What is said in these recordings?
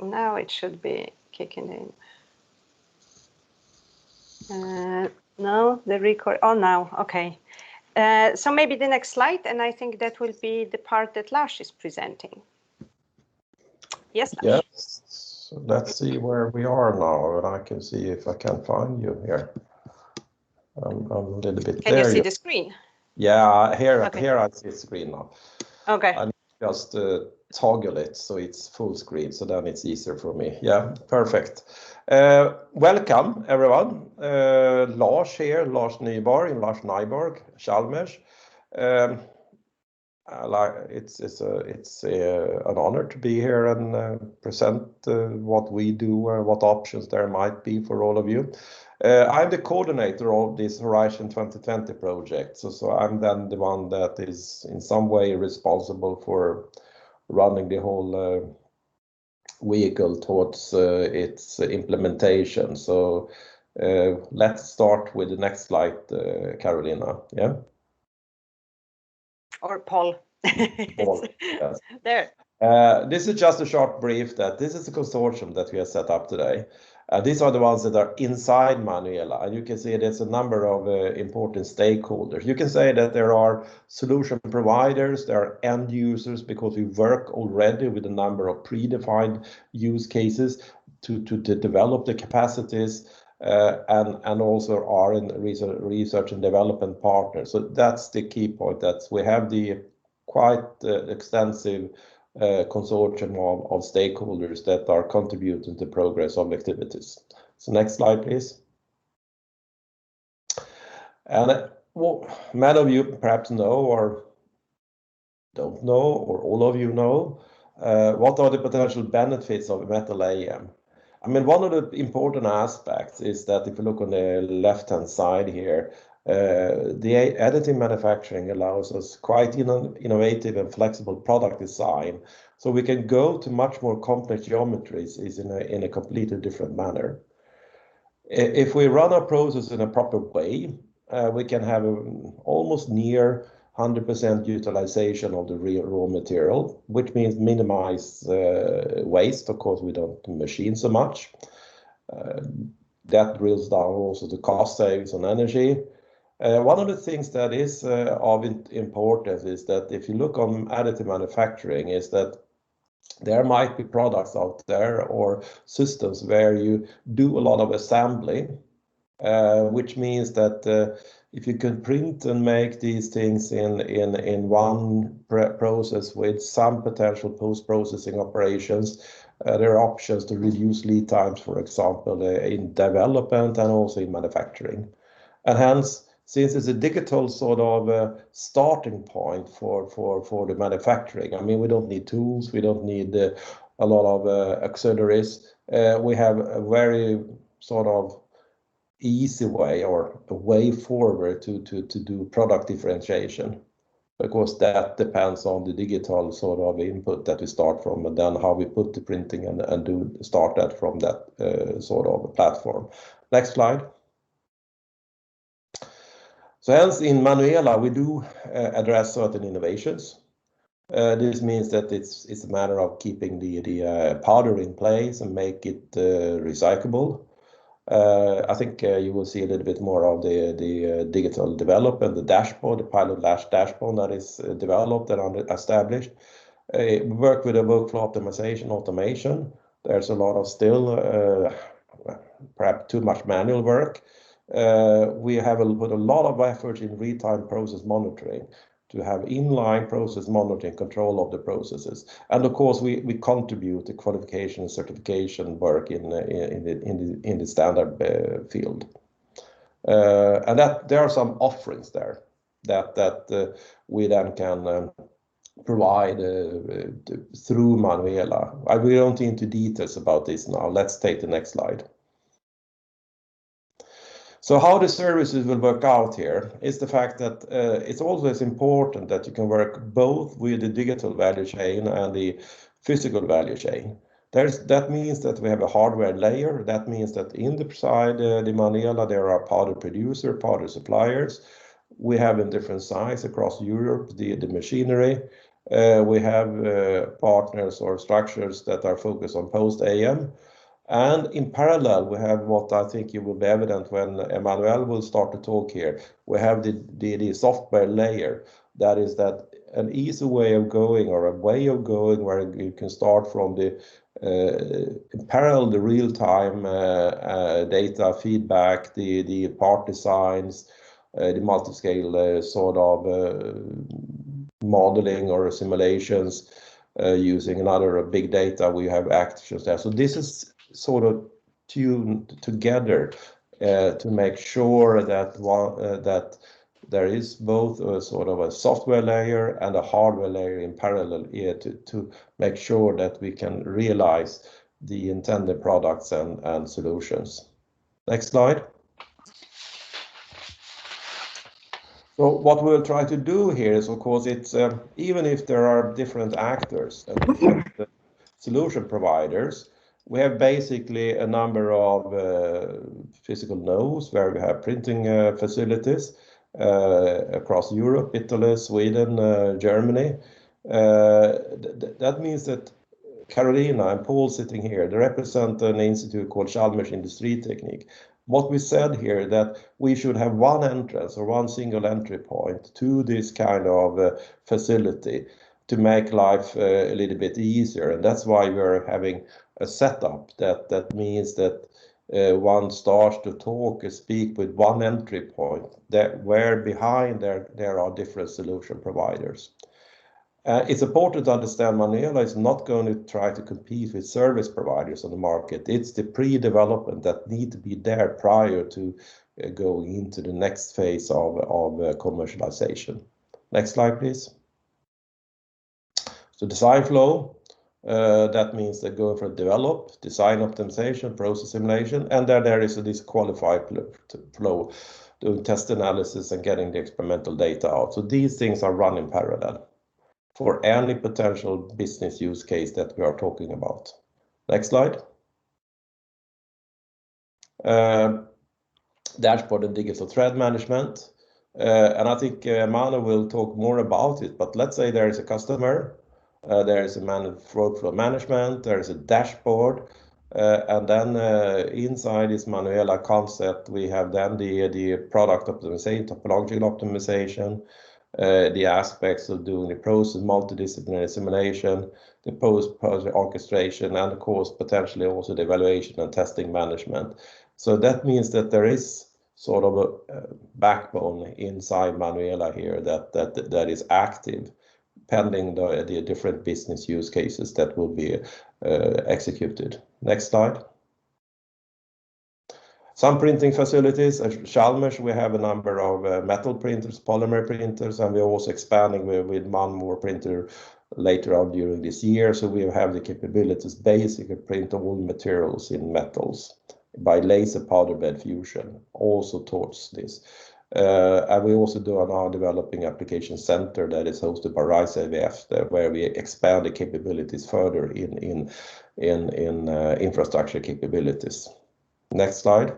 Now it should be kicking in. No, the record. Oh, now, okay. So maybe the next slide, and I think that will be the part that Lars is presenting. Yes, Lars. Yes. So let's see where we are now, and I can see if I can find you here. I'm a little bit Can there. you see the screen? Yeah, here I see the screen now. Okay. I just toggle it so it's full screen, so then it's easier for me. Yeah, perfect. Welcome everyone. Lars here, Lars Nyborg, Chalmers. It's an honor to be here and present what we do and what options there might be for all of you. I'm the coordinator of this Horizon 2020 project, so I'm then the one that is in some way responsible for running the whole vehicle towards its implementation. So let's start with the next slide, Carolina. Yeah. Or Paul. Paul, yes. There. This is just a short brief that this is a consortium that we have set up today. These are the ones that are inside MANUELA, and you can see there's a number of important stakeholders. You can say that there are solution providers, there are end users, because we work already with a number of predefined use cases to develop the capacities, and also are in research and development partners. So that's the key point, that we have the quite extensive consortium of stakeholders that are contributing to progress of activities. So next slide, please. And well, many of you perhaps know or don't know, or all of you know, what are the potential benefits of metal AM? I mean, one of the important aspects is that if you look on the left-hand side here, the additive manufacturing allows us quite innovative and flexible product design. So we can go to much more complex geometries in a completely different manner. If we run our process in a proper way, we can have almost near 100% utilization of the raw material, which means minimize waste. Of course, we don't machine so much. That drills down also the cost savings on energy. One of the things that is of importance is that if you look on additive manufacturing, is that there might be products out there or systems where you do a lot of assembly, which means that if you can print and make these things in one process with some potential post-processing operations, there are options to reduce lead times, for example, in development and also in manufacturing. And hence, since it's a digital sort of starting point for the manufacturing, I mean, we don't need tools, we don't need a lot of auxiliaries. We have a very sort of easy way or a way forward to do product differentiation, because that depends on the digital sort of input that we start from, and then how we put the printing and start that from that sort of platform. Next slide. So hence in MANUELA we do address certain innovations. This means that it's a matter of keeping the powder in place and make it recyclable. I think you will see a little bit more of the digital development, the dashboard, the pilot dashboard that is developed and established. We work with a workflow optimization, automation. There's a lot of still perhaps too much manual work. We have put a lot of effort in real-time process monitoring to have inline process monitoring control of the processes, and of course we contribute to qualification and certification work in the standard field, and that there are some offerings there that we then can provide through MANUELA. I will go into details about this now. Let's take the next slide. So how the services will work out here is the fact that it's always important that you can work both with the digital value chain and the physical value chain. That means that we have a hardware layer. That means that inside the MANUELA there are powder producer, powder suppliers. We have in different size across Europe the machinery. We have partners or structures that are focused on post-AM. And in parallel, we have what I think it will be evident when Emmanuel will start to talk here. We have the software layer. That is that an easy way of going, or a way of going where you can start from the in parallel, the real-time data feedback, the part designs, the multi-scale sort of modeling or simulations using another big data. We have actions there. So this is sort of tuned together to make sure that that there is both a sort of a software layer and a hardware layer in parallel here to make sure that we can realize the intended products and solutions. Next slide. So what we'll try to do here is, of course, it's even if there are different actors and different solution providers, we have basically a number of physical nodes where we have printing facilities across Europe, Italy, Sweden, Germany. That means that Carolina and Paul sitting here, they represent an institute called Chalmers Industriteknik. What we said here that we should have one entrance or one single entry point to this kind of facility to make life a little bit easier, and that's why we're having a setup that means that one starts to talk and speak with one entry point, that where behind there are different solution providers. It's important to understand Manuela is not going to try to compete with service providers on the market. It's the pre-development that need to be there prior to going into the next phase of commercialization. Next slide, please. So design flow, that means that going from develop, design optimization, process simulation, and then there is this qualified flow, doing test analysis and getting the experimental data out. So these things are run in parallel for any potential business use case that we are talking about. Next slide. Dashboard and digital thread management. And I think Manu will talk more about it, but let's say there is a customer, there is a workflow management, there is a dashboard, and then inside this Manuela concept, we have then the product optimization, topological optimization, the aspects of doing the process, multidisciplinary simulation, the post-project orchestration, and of course, potentially also the evaluation and testing management. So that means that there is sort of a backbone inside Manuela here that is active, pending the different business use cases that will be executed. Next slide. Some printing facilities at Chalmers, we have a number of metal printers, polymer printers, and we're also expanding with one more printer later on during this year. So we have the capabilities basically print all materials in metals by laser powder bed fusion, also towards this. And we also are now developing application center that is hosted by RISE AVF, where we expand the capabilities further in infrastructure capabilities. Next slide.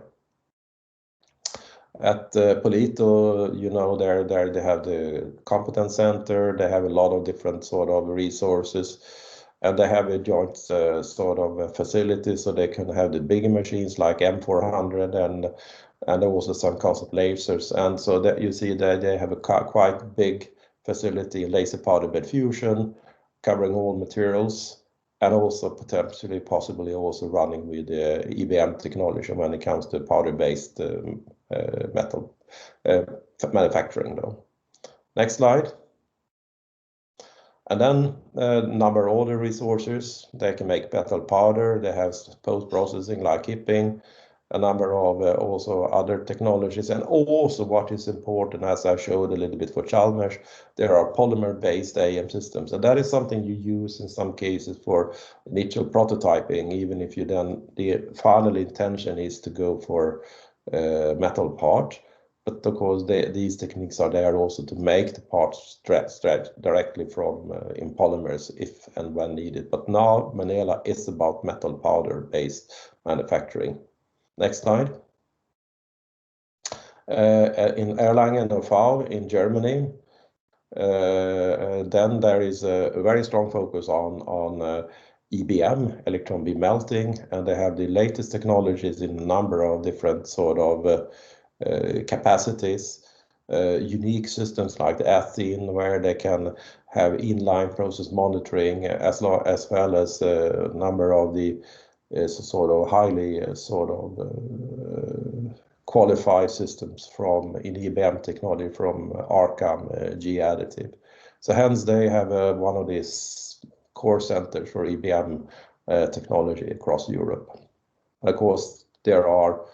At Polito, you know, they have the competence center. They have a lot of different sort of resources, and they have a joint sort of facility, so they can have the bigger machines like M400 and also some concept lasers. And so that you see that they have a quite big facility in laser powder bed fusion, covering all materials, and also potentially, possibly also running with EBM technology when it comes to powder-based metal manufacturing though. Next slide. And then number of other resources. They can make metal powder. They have post-processing like hipping, a number of also other technologies, and also what is important, as I showed a little bit for Chalmers, there are polymer-based AM systems, and that is something you use in some cases for initial prototyping, even if you then the final intention is to go for metal part. But of course, these techniques are there also to make the parts stretch directly from in polymers if and when needed. But now Manuela is about metal powder-based manufacturing. Next slide. In Erlangen, in Germany, Then there is a very strong focus on EBM, electron beam melting, and they have the latest technologies in a number of different sort of capacities, unique systems like the Athene, where they can have inline process monitoring as well as a number of the sort of highly qualified systems from in EBM technology from Arcam, G Additive. So hence they have one of these core centers for EBM technology across Europe. And of course, there are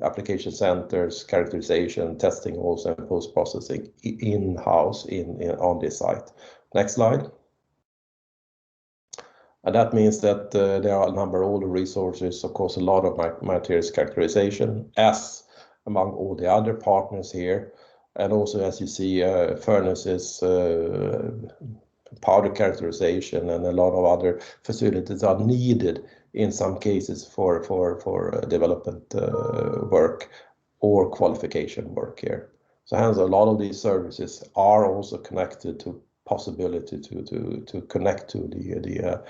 application centers, characterization, testing also, and post-processing in-house on this site. Next slide. And that means that there are a number of older resources, of course, a lot of materials characterization, as among all the other partners here. And also, as you see, furnaces, powder characterization, and a lot of other facilities are needed in some cases for development work or qualification work here. So hence, a lot of these services are also connected to possibility to connect to the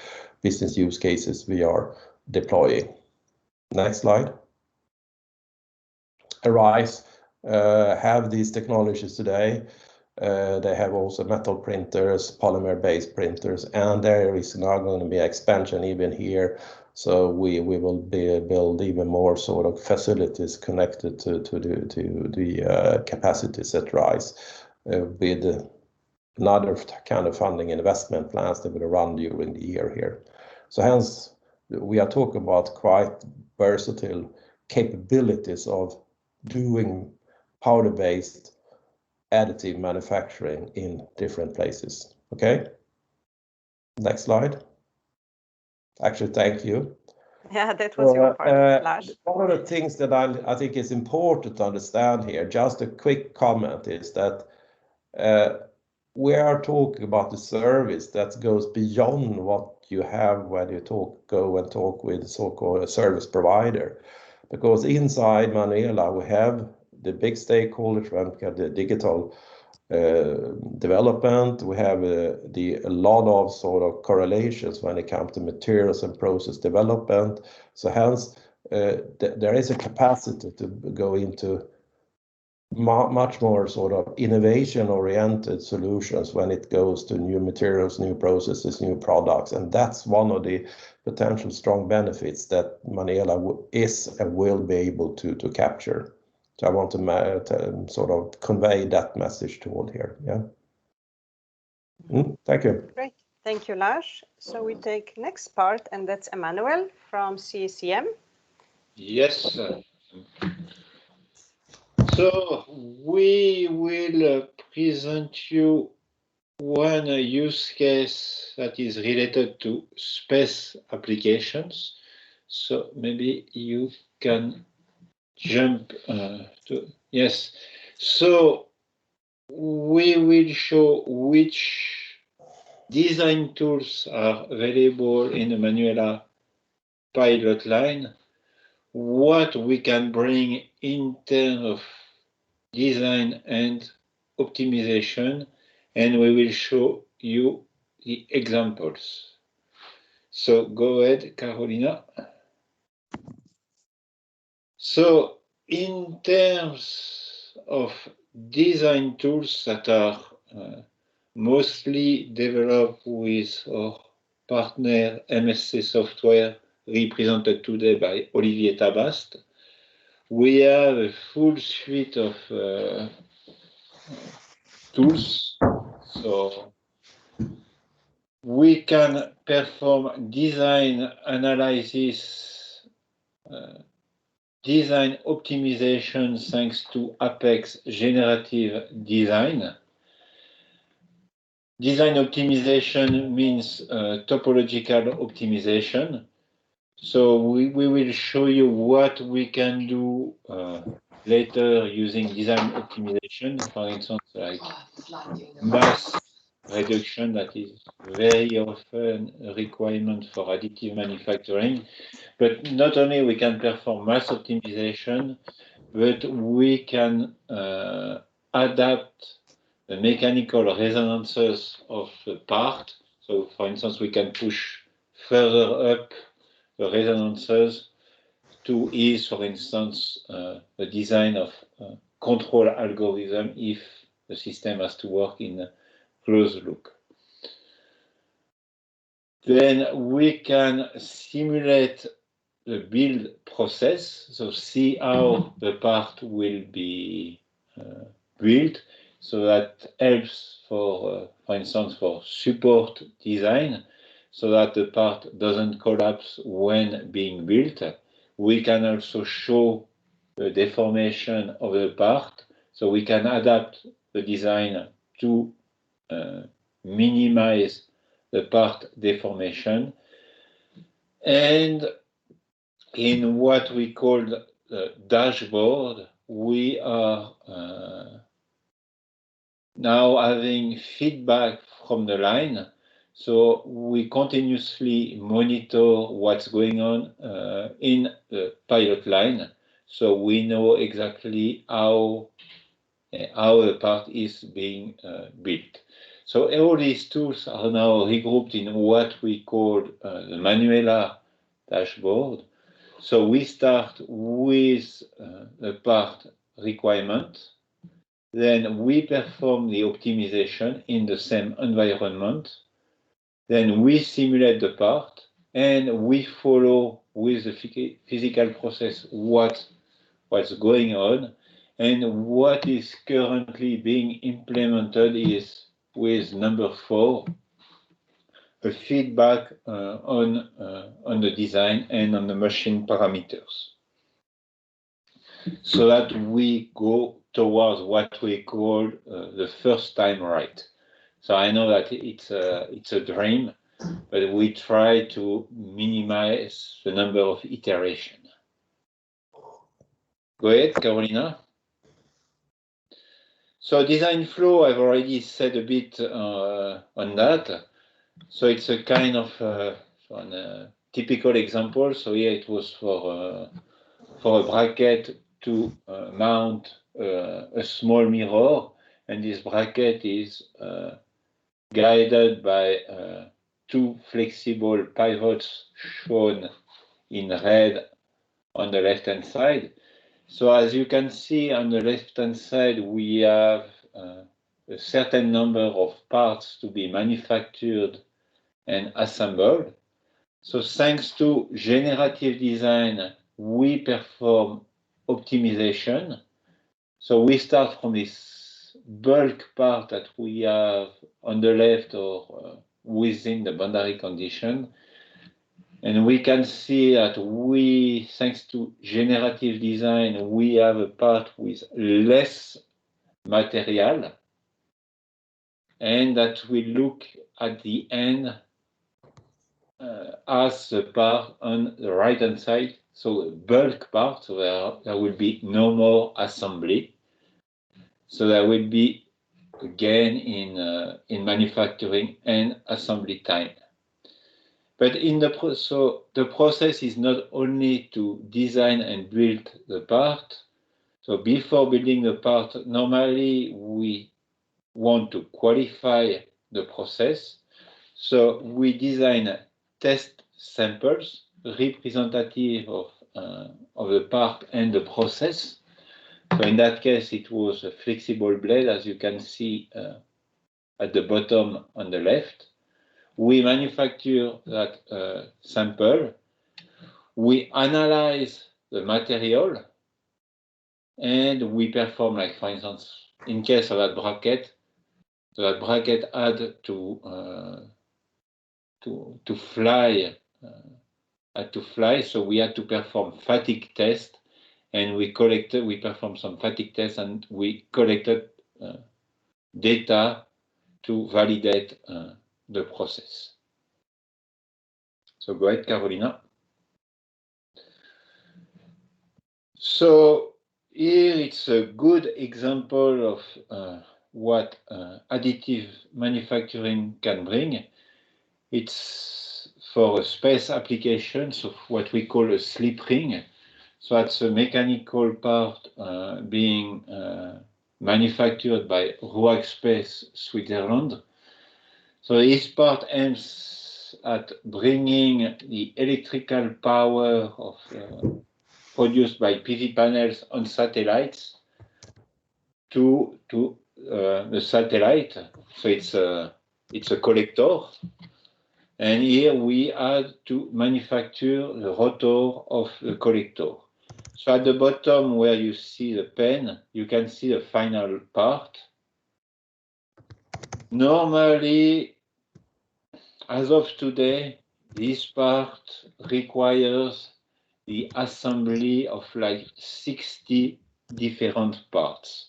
business use cases we are deploying. Next slide. Arise have these technologies today. They have also metal printers, polymer-based printers, and there is now going to be expansion even here. So we will build even more sort of facilities connected to the capacities at Rise with another kind of funding investment plans that will run during the year here. So hence, we are talking about quite versatile capabilities of doing powder-based additive manufacturing in different places. Okay. Next slide. Actually, thank you. Yeah, that was your part, Lars. One of the things that I think is important to understand here, just a quick comment, is that we are talking about the service that goes beyond what you have when you go and talk with so-called service provider. Because inside Manuela, we have the big stakeholders, we have the digital development, we have a lot of sort of correlations when it comes to materials and process development. So hence, there is a capacity to go into much more sort of innovation-oriented solutions when it goes to new materials, new processes, new products, and that's one of the potential strong benefits that Manuela is and will be able to capture. So I want to sort of convey that message to all here. Yeah. Thank you. Great. Thank you, Lars. So we take next part, and that's Emmanuel from CCM. Yes. So we will present you one use case that is related to space applications. So maybe you can jump to, yes. So we will show which design tools are available in the Manuela pilot line, what we can bring in terms of design and optimization, and we will show you the examples. So go ahead, Carolina. So in terms of design tools that are mostly developed with our partner MSC Software, represented today by Olivier Tabast, we have a full suite of tools. So we can perform design analysis, design optimization thanks to Apex Generative Design. Design optimization means topological optimization. So we will show you what we can do later using design optimization, for instance, like mass reduction, that is very often a requirement for additive manufacturing. But not only we can perform mass optimization, but we can adapt the mechanical resonances of the part. So, for instance, we can push further up the resonances to ease, for instance, the design of control algorithm if the system has to work in a closed loop. Then we can simulate the build process, so see how the part will be built. So that helps for instance, for support design, so that the part doesn't collapse when being built. We can also show the deformation of the part, so we can adapt the design to minimize the part deformation. And in what we call the dashboard, we are now having feedback from the line. So we continuously monitor what's going on in the pilot line. So we know exactly how the part is being built. So all these tools are now regrouped in what we call the MANUELA dashboard. So we start with the part requirement. Then we perform the optimization in the same environment. Then we simulate the part and we follow with the physical process what's going on. And what is currently being implemented is with number 4, a feedback on the design and on the machine parameters, so that we go towards what we call the first time right. So I know that it's a dream, but we try to minimize the number of iterations. Go ahead, Carolina. So design flow, I've already said a bit on that. So it's a kind of a typical example. So here it was for a bracket to mount a small mirror, and this bracket is guided by 2 flexible pivots shown in red on the left-hand side. So as you can see on the left-hand side, we have a certain number of parts to be manufactured and assembled. So thanks to generative design, we perform optimization. So we start from this bulk part that we have on the left or within the boundary condition. And we can see that we, thanks to generative design, we have a part with less material, and that we look at the end as the part on the right-hand side, so a bulk part, so there will be no more assembly. So there will be again in manufacturing and assembly time. But the process is not only to design and build the part. So before building the part, normally we want to qualify the process. So we design test samples representative of the part and the process. So in that case, it was a flexible blade, as you can see at the bottom on the left. We manufacture that sample. We analyze the material, and we perform, like for instance, in case of that bracket, so that bracket had to fly, so we had to perform fatigue test, and we performed some fatigue tests, and we collected data to validate the process. So go ahead, Carolina. So here it's a good example of what additive manufacturing can bring. It's for a space application, so what we call a slip ring. So that's a mechanical part being manufactured by Ruag Space, Switzerland. So this part aims at bringing the electrical power of produced by PV panels on satellites to the satellite. So it's a collector. And here we had to manufacture the rotor of the collector. So at the bottom where you see the pen, you can see the final part. Normally, as of today, this part requires the assembly of like 60 different parts.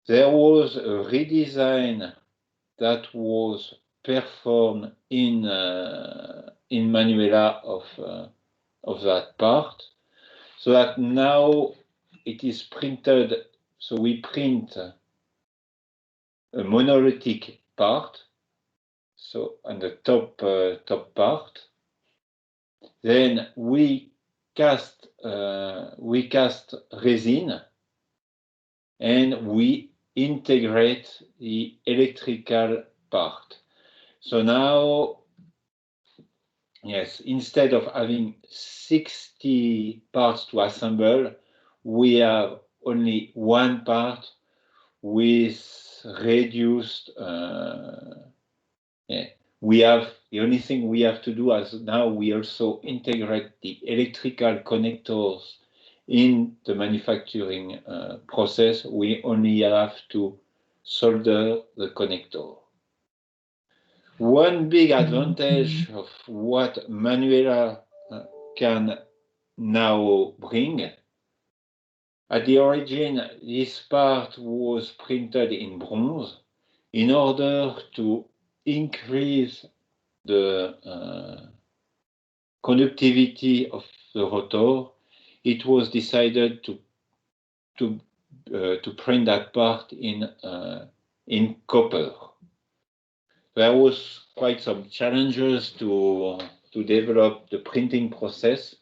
There was a redesign that was performed in MANUELA of that part, so that now it is printed. So we print a monolithic part, so on the top part. Then we cast resin, and we integrate the electrical part. So now, yes, instead of having 60 parts to assemble, we have only one part with reduced. We have the only thing we have to do as now we also integrate the electrical connectors in the manufacturing process. We only have to solder the connector. One big advantage of what MANUELA can now bring, at the origin, this part was printed in bronze in order to increase the conductivity of the rotor. It was decided to print that part in copper. There was quite some challenges to develop the printing process,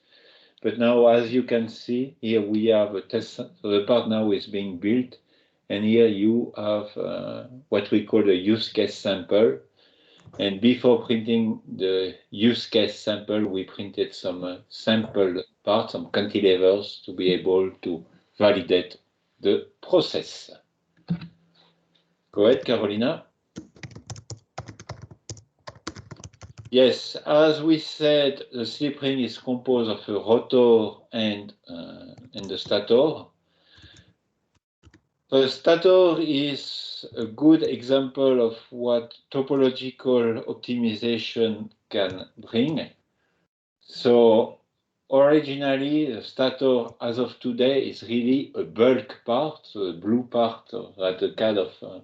but now, as you can see, here we have a test. So the part now is being built, and here you have what we call a use case sample. And before printing the use case sample, we printed some sample parts, some cantilevers, to be able to validate the process. Go ahead, Carolina. Yes, as we said, the slip ring is composed of a rotor and the stator. The stator is a good example of what topological optimization can bring. So originally, the stator, as of today, is really a bulk part, so the blue part at the CAD of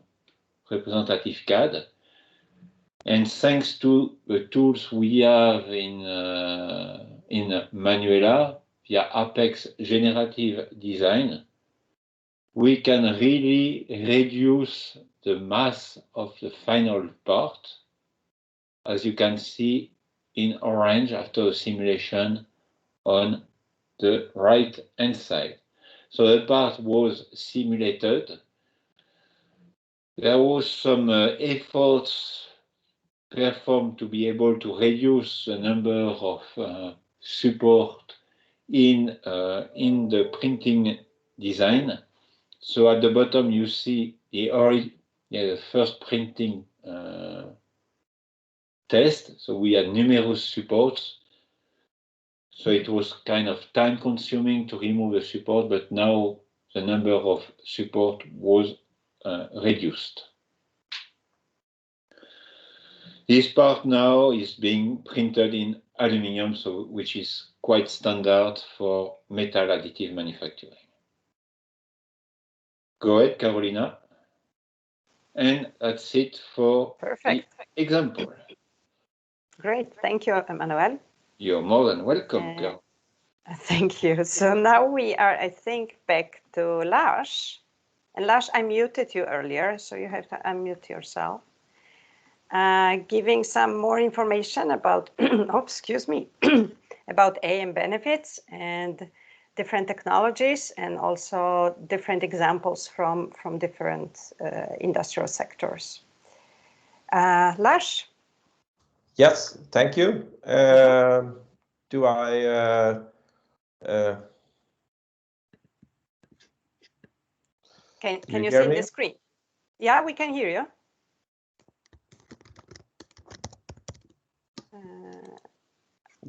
representative CAD. And thanks to the tools we have in MANUELA via Apex Generative Design, we can really reduce the mass of the final part, as you can see in orange after the simulation on the right hand side. So the part was simulated. There was some efforts performed to be able to reduce the number of support in the printing design. So at the bottom you see the first printing test. So we had numerous supports. So it was kind of time consuming to remove the support, but now the number of support was reduced. This part now is being printed in aluminum, so which is quite standard for metal additive manufacturing. Go ahead, Carolina. And that's it for Perfect. the example. Great, thank you, Emmanuel. You're more than welcome, Carol. Thank you. So now we are, I think, back to Lars. And Lars, I muted you earlier, so you have to unmute yourself. Giving some more information about, about AM benefits and different technologies and also different examples from different industrial sectors. Lars? Yes, thank you. Do I... Can you see the screen? Yeah, we can hear you.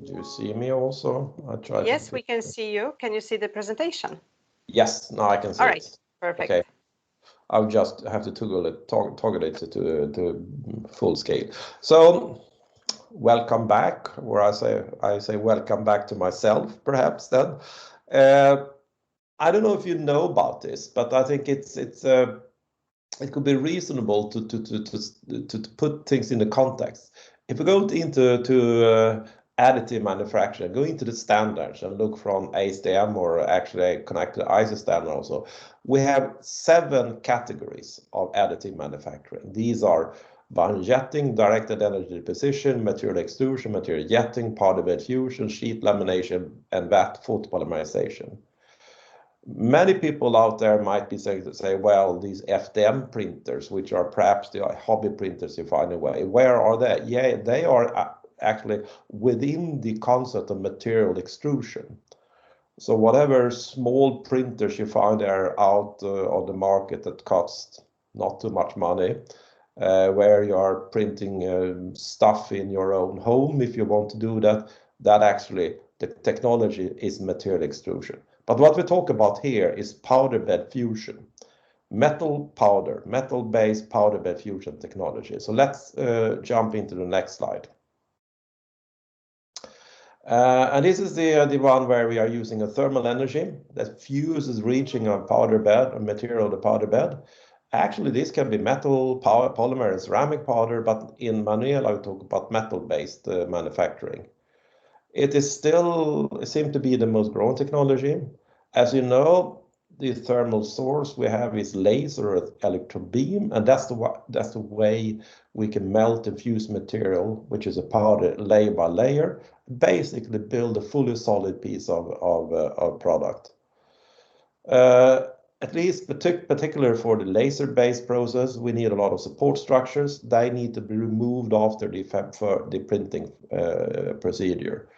Do you see me also? I try. Yes, we can see you. Can you see the presentation? Yes, now I can see All right, it. perfect. Okay. I'll just have to toggle it to full scale. So welcome back, or I say welcome back to myself, perhaps then. I don't know if you know about this, but I think it could be reasonable to put things in the context. If we go into additive manufacturing, go into the standards and look from ASTM or actually connect to the ISO standard also, we have 7 categories of additive manufacturing. These are bind jetting, directed energy deposition, material extrusion, material jetting, powder bed fusion, sheet lamination, and vat photopolymerization. Many people out there might be saying, well, these FDM printers, which are perhaps the hobby printers you find away, where are they? Yeah, they are actually within the concept of material extrusion. So whatever small printers you find are out on the market that cost not too much money, where you are printing stuff in your own home, if you want to do that, that actually the technology is material extrusion. But what we talk about here is powder bed fusion, metal-based powder bed fusion technology. So let's jump into the next slide. And this is the one where we are using a thermal energy that fuses reaching a powder bed, a material, the powder bed. Actually, this can be metal, polymer, and ceramic powder, but in MANUELA, I talk about metal-based manufacturing. It seems to be the most growing technology. As you know, the thermal source we have is laser or electron beam, and that's the way we can melt and fuse material, which is a powder layer by layer, basically build a fully solid piece of product. At least particular for the laser-based process, we need a lot of support structures. They need to be removed after the printing procedure.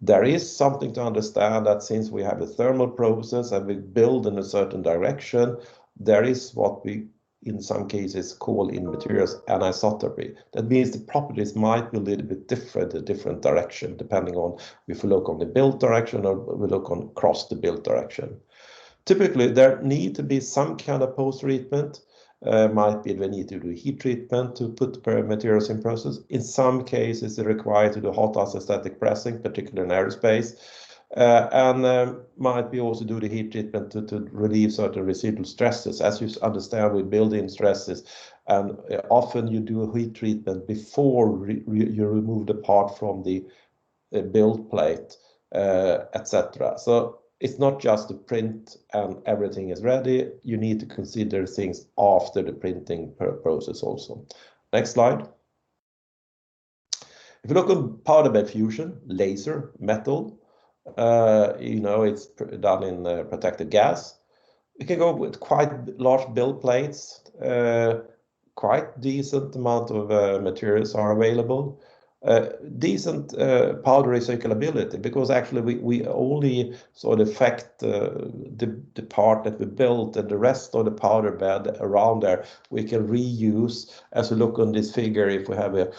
There is something to understand that since we have a thermal process and we build in a certain direction, there is what we in some cases call in materials anisotropy. That means the properties might be a little bit different, a different direction, depending on if we look on the build direction or we look on across the build direction. Typically, there need to be some kind of post-treatment. Might be we need to do heat treatment to put materials in process. In some cases, it's required to do hot isostatic pressing, particularly in aerospace. And might be also do the heat treatment to relieve certain residual stresses. As you understand with building stresses, and often you do a heat treatment before you remove the part from the build plate, etc. So it's not just the print and everything is ready. You need to consider things after the printing process also. Next slide. If you look on powder bed fusion, laser, metal, it's done in protected gas. You can go with quite large build plates. Quite decent amount of materials are available. Decent powder recyclability, because actually we only sort of affect the part that we built, and the rest of the powder bed around there we can reuse. As we look on this figure, if we have a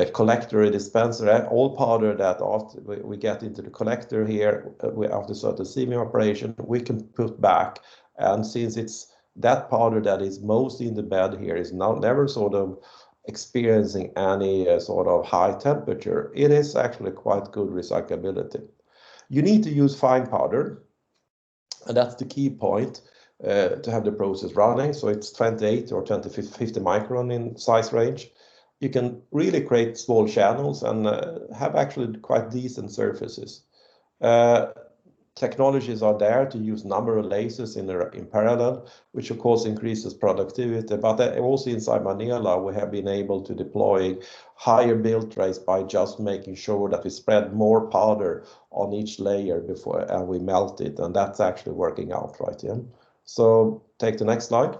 collector, a dispenser, all powder that after we get into the collector here, after certain sieving operation, we can put back. And since it's that powder that is most in the bed here is now never sort of experiencing any sort of high temperature, it is actually quite good recyclability. You need to use fine powder, and that's the key point to have the process running. So it's 28 or 50 micron in size range. You can really create small channels and have actually quite decent surfaces. technologies are there to use number of lasers in parallel, which of course increases productivity. But also inside MANUELA, we have been able to deploy higher build rates by just making sure that we spread more powder on each layer before and we melt it, and that's actually working out right. Yeah. So take the next slide.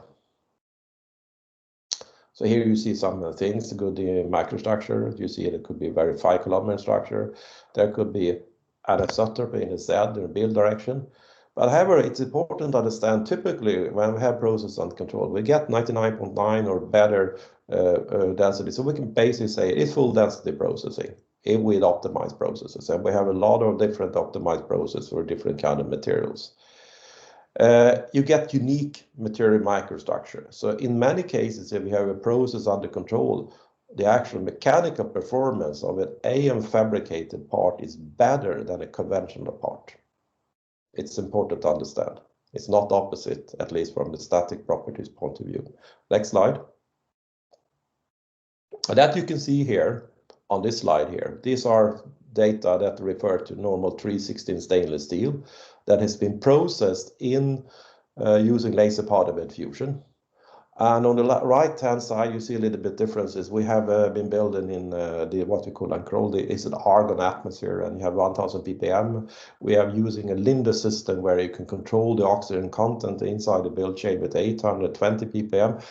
So here you see some things, good microstructure. You see it could be a very 5 kilometer structure. There could be anisotrope in the Z or build direction. But however, it's important to understand typically when we have process under control, we get 99.9 or better density. So we can basically say it's full density processing with optimized processes. And we have a lot of different optimized processes for different kind of materials. You get unique material microstructure. So in many cases, if you have a process under control, the actual mechanical performance of an AM fabricated part is better than a conventional part. It's important to understand. It's not opposite, at least from the static properties point of view. Next slide. That you can see here on this slide here. These are data that refer to normal 316 stainless steel that has been processed in using laser powder bed fusion. And on the right-hand side, you see a little bit differences. We have been building in what we call uncrolled. It's an argon atmosphere, and you have 1000 ppm. We are using a Linde system where you can control the oxygen content inside the build chamber at 820 ppm.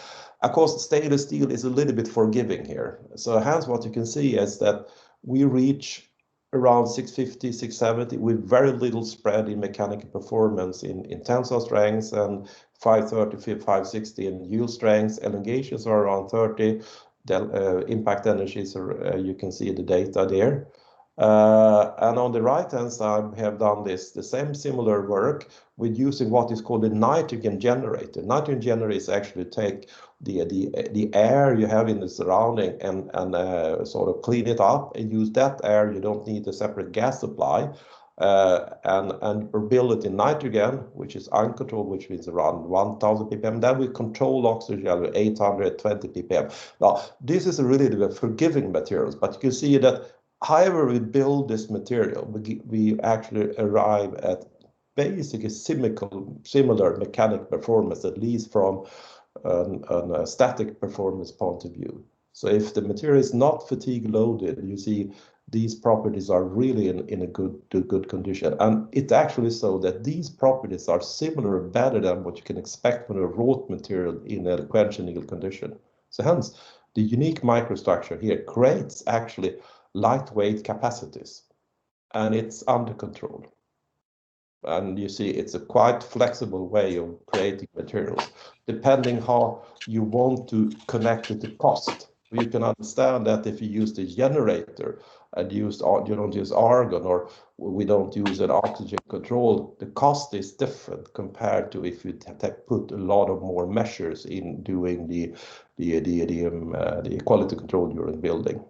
Of course, stainless steel is a little bit forgiving here. So hence what you can see is that we reach around 650, 670 with very little spread in mechanical performance in tensile strengths, and 530, 560 in yield strengths. Elongations are around 30. The impact energies are, you can see the data there. And on the right-hand side, we have done the same similar work with using what is called a nitrogen generator. Nitrogen generator is actually take the air you have in the surrounding and sort of clean it up and use that air. You don't need a separate gas supply. And build it in nitrogen, which is uncontrolled, which means around 1000 ppm. Then we control oxygen at 820 ppm. Now, this is really the forgiving materials, but you can see that however we build this material, we actually arrive at basically similar mechanic performance, at least from a static performance point of view. So if the material is not fatigue loaded, you see these properties are really in a good condition. And it's actually so that these properties are similar, better than what you can expect from a wrought material in a quench anneal condition. So hence, the unique microstructure here creates actually lightweight capacities, and it's under control. And you see, it's a quite flexible way of creating materials, depending how you want to connect it to cost. You can understand that if you use the generator and you don't use argon, or we don't use an oxygen control, the cost is different compared to if you put a lot of more measures in doing the quality control during building.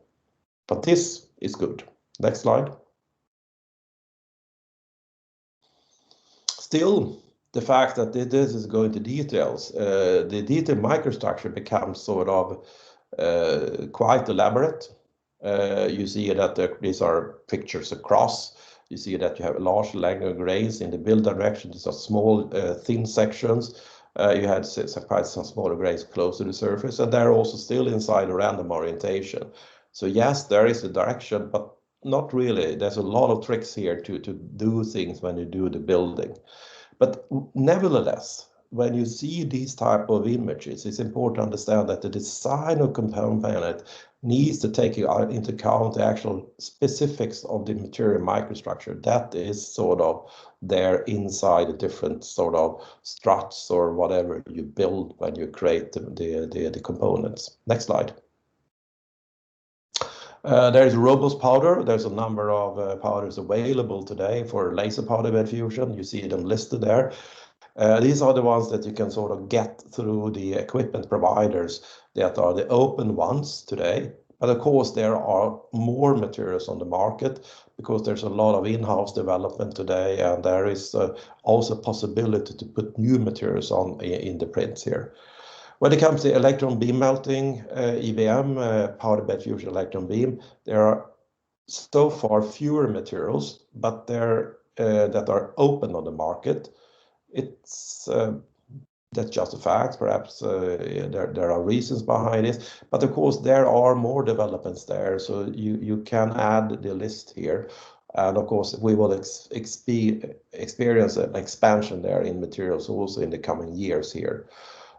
But this is good. Next slide. Still, the fact that this is going to details, the detailed microstructure becomes sort of quite elaborate. You see that these are pictures across. You see that you have a large length of grains in the build direction. These are small, thin sections. You had quite some smaller grains close to the surface, and they're also still inside a random orientation. So yes, there is a direction, but not really. There's a lot of tricks here to do things when you do the building. But nevertheless, when you see these type of images, it's important to understand that the design of component needs to take into account the actual specifics of the material microstructure that is sort of there inside the different sort of struts or whatever you build when you create the components. Next slide. There is robust powder. There's a number of powders available today for laser powder bed fusion. You see them listed there. These are the ones that you can sort of get through the equipment providers that are the open ones today. But of course, there are more materials on the market because there's a lot of in-house development today, and there is also possibility to put new materials on in the prints here. When it comes to electron beam melting, EBM, powder bed fusion electron beam, there are so far fewer materials, but there that are open on the market. It's that's just a fact. Perhaps there are reasons behind it, but of course there are more developments there. So you can add the list here, and of course we will experience an expansion there in materials also in the coming years here.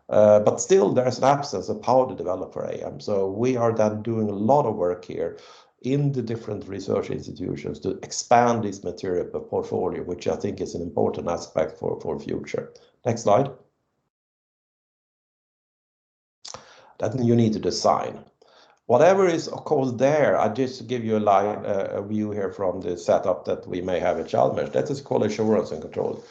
But still, there's an absence of power to develop for AM. So we are then doing a lot of work here in the different research institutions to expand this material portfolio, which I think is an important aspect for future. Next slide. That you need to design. Whatever is, of course, there, I just give you a view here from the setup that we may have at Chalmers. That is called assurance and control.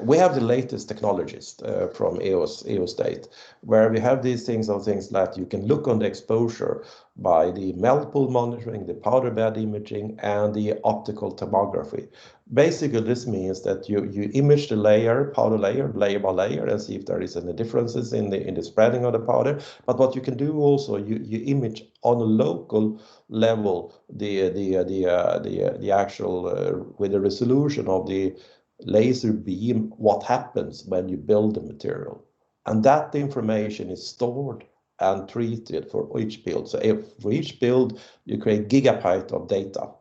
We have the latest technologies from Eostate, where we have these things that you can look on the exposure by the melt pool monitoring, the powder bed imaging, and the optical tomography. Basically, this means that you image the layer, powder layer by layer, and see if there is any differences in the spreading of the powder. But what you can do also, you image on a local level the actual with the resolution of the laser beam, what happens when you build the material, and that information is stored and treated for each build. So for each build you create gigabyte of data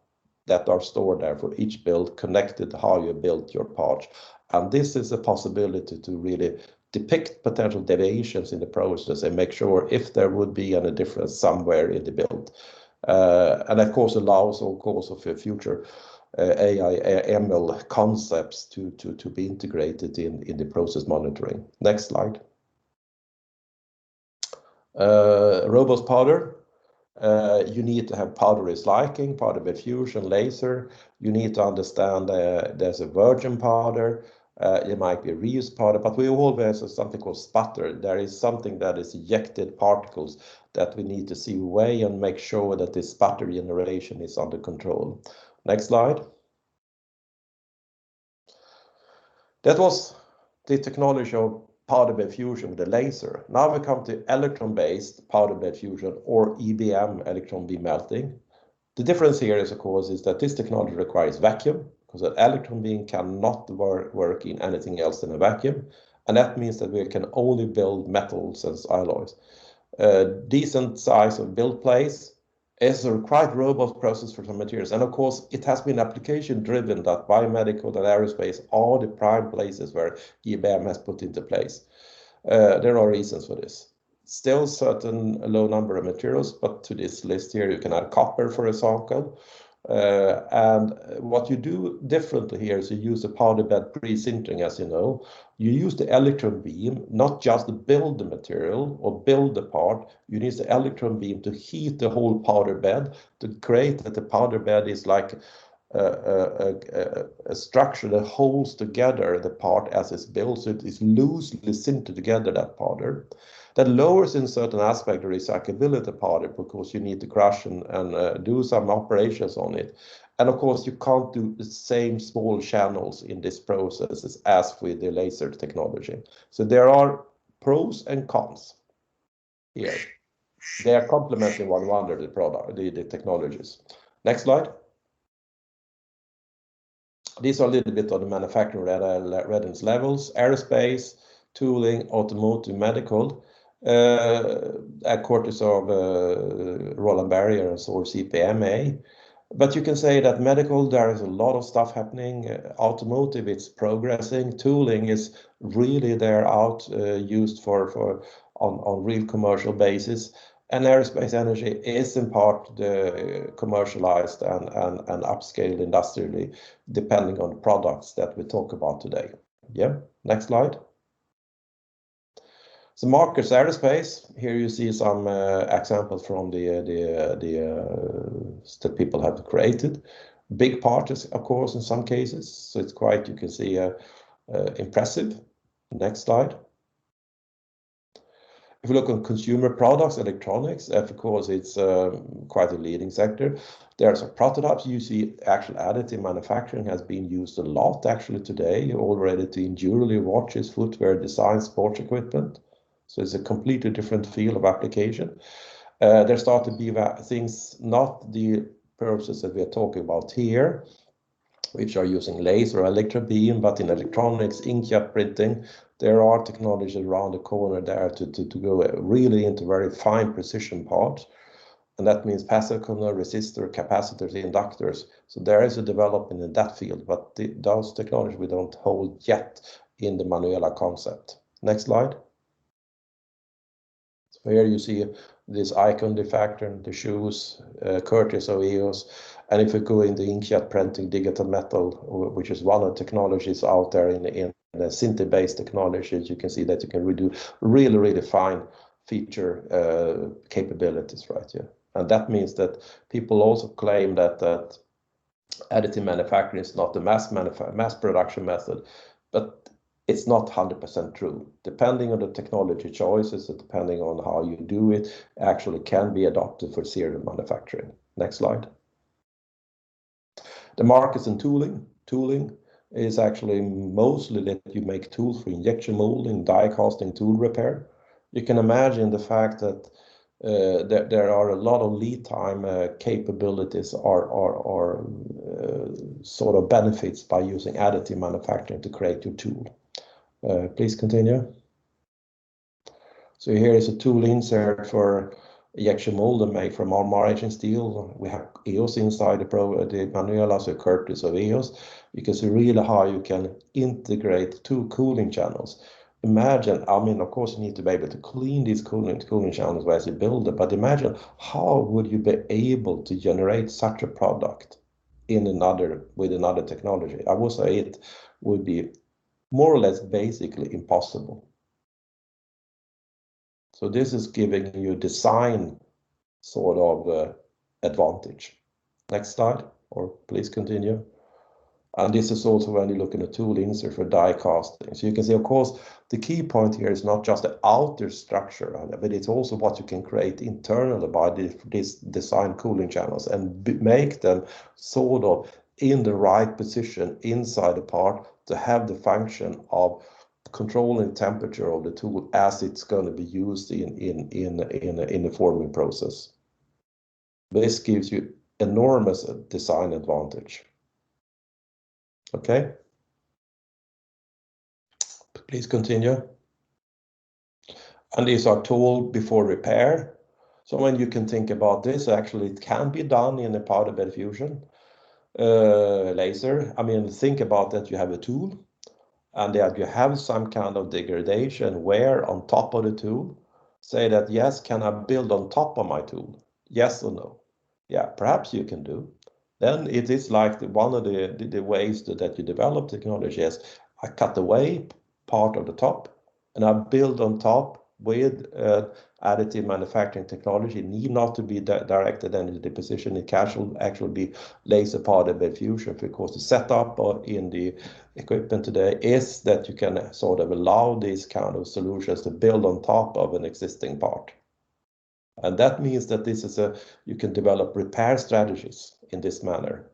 that are stored there for each build, connected to how you built your part. And this is a possibility to really depict potential deviations in the process and make sure if there would be any difference somewhere in the build, and of course allows also for future AI, ML concepts to be integrated in the process monitoring. Next slide. Robust powder. You need to have powder recycling, powder bed fusion, laser. You need to understand there's a virgin powder. It might be a reused powder, but we always have something called sputter. There is something that is ejected particles that we need to see away and make sure that this sputter generation is under control. Next slide. That was the technology of powder bed fusion with the laser. Now we come to electron-based powder bed fusion, or EBM, electron beam melting. The difference here is, of course, is that this technology requires vacuum, because an electron beam cannot work in anything else than a vacuum. And that means that we can only build metals and alloys. Decent size of build place is a quite robust process for some materials. And of course, it has been application driven that biomedical and aerospace are the prime places where EBM has put into place. There are reasons for this. Still certain low number of materials, but to this list here, you can add copper, for example. And what you do differently here is you use the powder bed pre-sintering, as you know. You use the electron beam, not just to build the material or build the part. You use the electron beam to heat the whole powder bed, to create that the powder bed is like a structure that holds together the part as it's built, so it is loosely sintered together, that powder. That lowers in certain aspect the recyclability powder, because you need to crush and do some operations on it. And of course, you can't do the same small channels in this process as with the laser technology. So there are pros and cons here. They are complementing one another, the product, the technologies. Next slide. These are a little bit of the manufacturing readiness levels: aerospace, tooling, automotive, medical. Quarters of Roland Barrier and Source CPMA. But you can say that medical, there is a lot of stuff happening. Automotive, it's progressing. Tooling is really there out used on real commercial basis. And aerospace energy is in part commercialized and upscaled industrially, depending on the products that we talk about today. Yeah, next slide. So markers aerospace, here you see some examples from that people have created. Big parts, of course, in some cases. So it's quite, you can see, impressive. Next slide. If you look on consumer products, electronics, of course, it's quite a leading sector. There are some prototypes. You see actual additive manufacturing has been used a lot actually today already in jewelry, watches, footwear, design, sports equipment. So it's a completely different field of application. There start to be things, not the process that we are talking about here, which are using laser or electron beam, but in electronics, inkjet printing, there are technologies around the corner there to go really into very fine precision parts. And that means passive coupler, resistor, capacitors, inductors. So there is a development in that field, but those technologies we don't hold yet in the MANUELA concept. Next slide. So here you see this icon diffractor, the shoes, Curtis or EOS. And if we go into inkjet printing, digital metal, which is one of the technologies out there in the sinter-based technologies, you can see that you can do really, really fine feature capabilities right here. And that means that people also claim that additive manufacturing is not the mass production method, but it's not 100% true. Depending on the technology choices, and depending on how you do it, actually can be adopted for serial manufacturing. Next slide. The markets in tooling. Tooling is actually mostly that you make tools for injection molding, die casting, tool repair. You can imagine the fact that there are a lot of lead time capabilities or sort of benefits by using additive manufacturing to create your tool. Please continue. So here is a tool insert for injection molding made from armor steel. We have EOS inside the MANUELA, so Curtis of EOS. You can see really how you can integrate two cooling channels. Imagine, I mean, of course, you need to be able to clean these cooling channels as you build it, but imagine how would you be able to generate such a product with another technology? I would say it would be more or less basically impossible. So this is giving you design sort of advantage. Next slide, or please continue. And this is also when you look in a tool insert for die casting. So you can see, of course, the key point here is not just the outer structure, but it's also what you can create internally by these design cooling channels and make them sort of in the right position inside the part to have the function of controlling temperature of the tool as it's going to be used in the forming process. This gives you enormous design advantage. Okay, please continue. And these are tool before repair. So when you can think about this, actually it can be done in a powder bed fusion laser. I mean, think about that you have a tool and that you have some kind of degradation wear on top of the tool. Say that, yes, can I build on top of my tool? Yes or no? Yeah, perhaps you can do. Then it is like one of the ways that you develop technology is I cut away part of the top and I build on top with additive manufacturing technology. It need not to be directed into the position. It can actually be laser powder bed fusion, because the setup in the equipment today is that you can sort of allow these kind of solutions to build on top of an existing part. And that means that you can develop repair strategies in this manner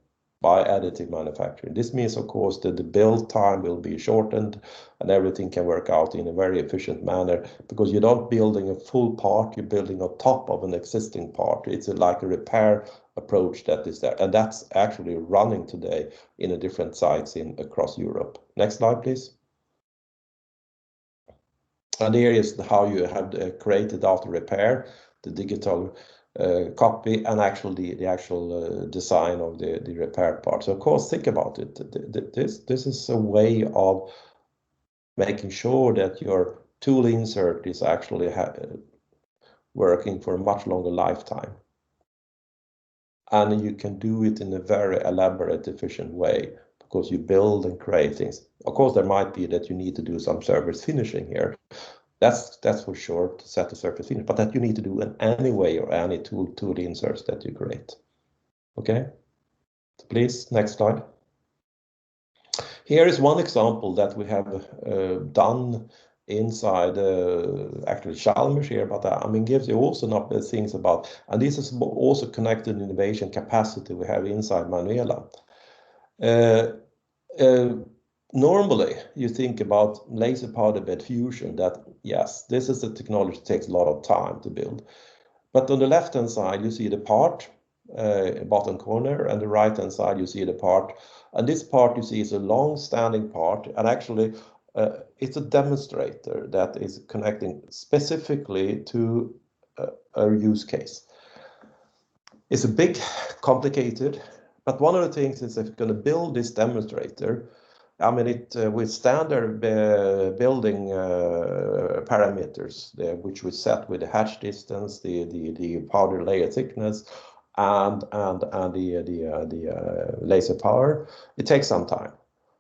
by additive manufacturing. This means, of course, that the build time will be shortened and everything can work out in a very efficient manner, because you're not building a full part, you're building on top of an existing part. It's like a repair approach that is there. And that's actually running today in different sites across Europe. Next slide, please. And here is how you have created after repair the digital copy and actually the actual design of the repair part. So of course, think about it. This is a way of making sure that your tool insert is actually working for a much longer lifetime. And you can do it in a very elaborate, efficient way, because you build and create things. Of course, there might be that you need to do some surface finishing here. That's for sure, to set the surface finish, but that you need to do in any way or any tool inserts that you create. Okay, so please, next slide. Here is one example that we have done inside actually Chalmers here, but I mean gives you also enough things about, and this is also connected innovation capacity we have inside MANUELA. Normally, you think about laser powder bed fusion, that yes, this is a technology that takes a lot of time to build. But on the left-hand side, you see the part, bottom corner, and the right-hand side you see the part. And this part you see is a long-standing part, and actually it's a demonstrator that is connecting specifically to a use case. It's a bit complicated, but one of the things is if you're going to build this demonstrator, I mean, it with standard building parameters, which we set with the hatch distance, the powder layer thickness, and the laser power, it takes some time.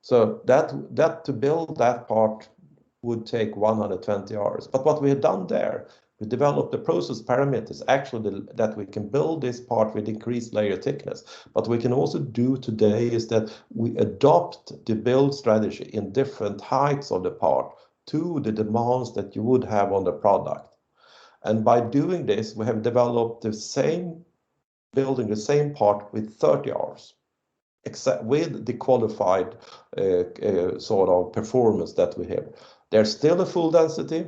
So that to build that part would take 120 hours. But what we have done there, we developed the process parameters actually that we can build this part with increased layer thickness. But we can also do today is that we adopt the build strategy in different heights of the part to the demands that you would have on the product. And by doing this, we have developed the same building the same part with 30 hours, except with the qualified sort of performance that we have. There's still a full density,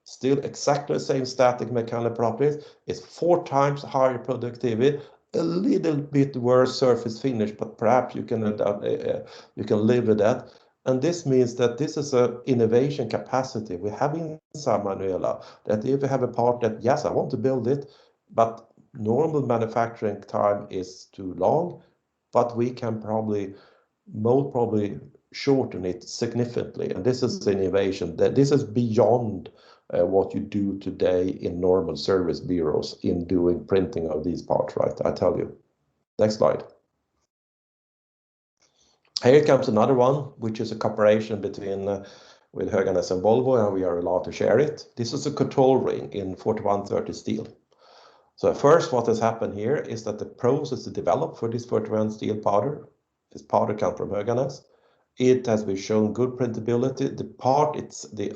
still exactly the same static mechanical properties. It's 4 times higher productivity, a little bit worse surface finish, but perhaps you can live with that. And this means that this is an innovation capacity we have inside Manuela, that if you have a part that, yes, I want to build it, but normal manufacturing time is too long, but we can probably shorten it significantly. And this is innovation, that this is beyond what you do today in normal service bureaus in doing printing of these parts, right? I tell you. Next slide. Here comes another one, which is a cooperation between with Höganäs and Volvo, and we are allowed to share it. This is a control ring in 4130 steel. So first, what has happened here is that the process to develop for this 41 steel powder, this powder comes from Höganäs. It has been shown good printability. The part,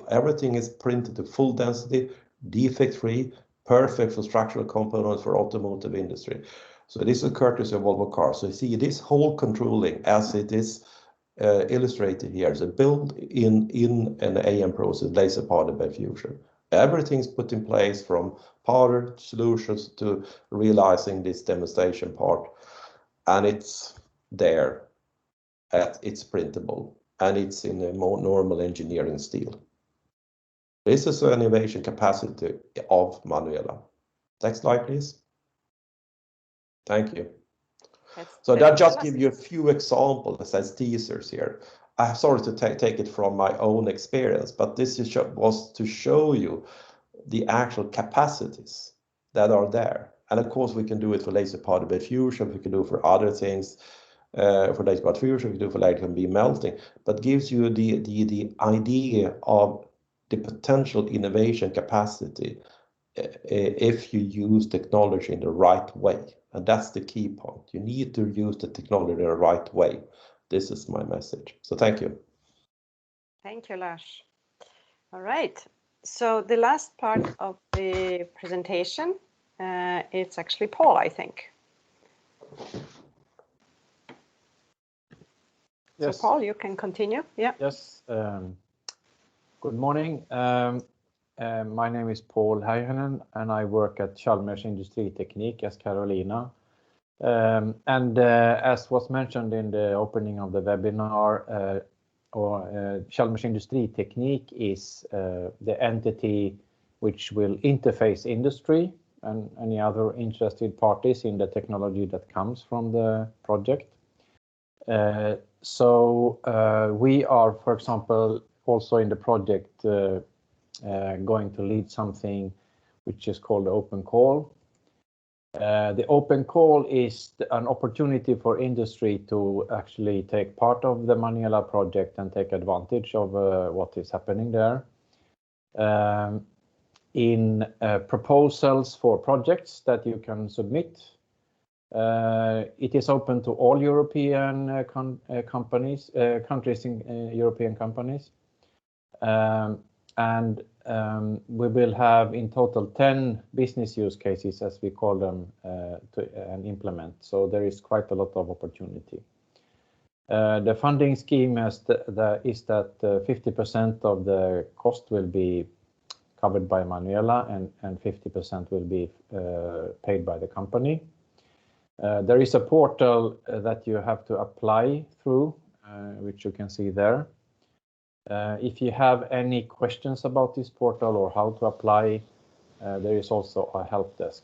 everything is printed to full density, defect-free, perfect for structural components for automotive industry. So this is courtesy of Volvo cars. So you see this whole controlling as it is illustrated here is built in an AM process, laser powder bed fusion. Everything's put in place from powder solutions to realizing this demonstration part, and it's there. It's printable, and it's in a more normal engineering steel. This is an innovation capacity of Manuela. Next slide, please. Thank you. So that just give you a few examples as teasers here. I'm sorry to take it from my own experience, but this was to show you the actual capacities that are there. And of course, we can do it for laser powder bed fusion, we can do it for other things. For laser powder fusion, we can do for laser beam melting, but gives you the idea of the potential innovation capacity if you use technology in the right way. And that's the key point. You need to use the technology in the right way. This is my message. So thank you. Thank you, Lars. All right. So the last part of the presentation, it's actually Paul, I think. Yes. So Paul, you can continue. Yeah. Yes. Good morning. My name is Paul Heihanen, and I work at Chalmers Industriteknik as Carolina. As was mentioned in the opening of the webinar, Chalmers Industriteknik is the entity which will interface industry and any other interested parties in the technology that comes from the project. We are, for example, also in the project going to lead something which is called the open call. The open call is an opportunity for industry to actually take part of the Manuela project and take advantage of what is happening there. In proposals for projects that you can submit, it is open to all European countries in European companies. We will have in total 10 business use cases, as we call them, to implement. So there is quite a lot of opportunity. The funding scheme is that 50% of the cost will be covered by Manuela and 50% will be paid by the company. There is a portal that you have to apply through, which you can see there. If you have any questions about this portal or how to apply, there is also a help desk,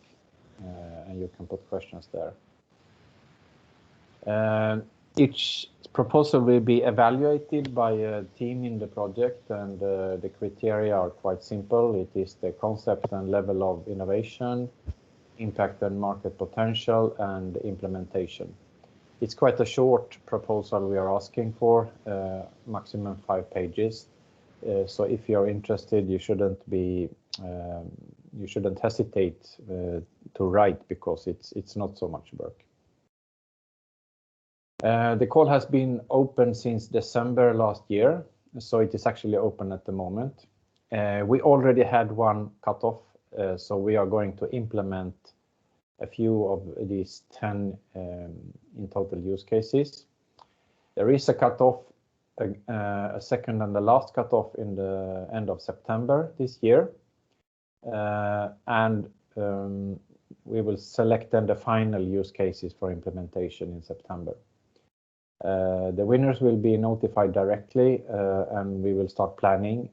and you can put questions there. Each proposal will be evaluated by a team in the project, and the criteria are quite simple. It is the concept and level of innovation, impact and market potential, and implementation. It's quite a short proposal we are asking for, maximum 5 pages. So if you're interested, you shouldn't hesitate to write, because it's not so much work. The call has been open since December last year, so it is actually open at the moment. We already had one cutoff, so we are going to implement a few of these 10 in total use cases. There is a cutoff, a second and the last cutoff in the end of September this year, and we will select then the final use cases for implementation in September. The winners will be notified directly, and we will start planning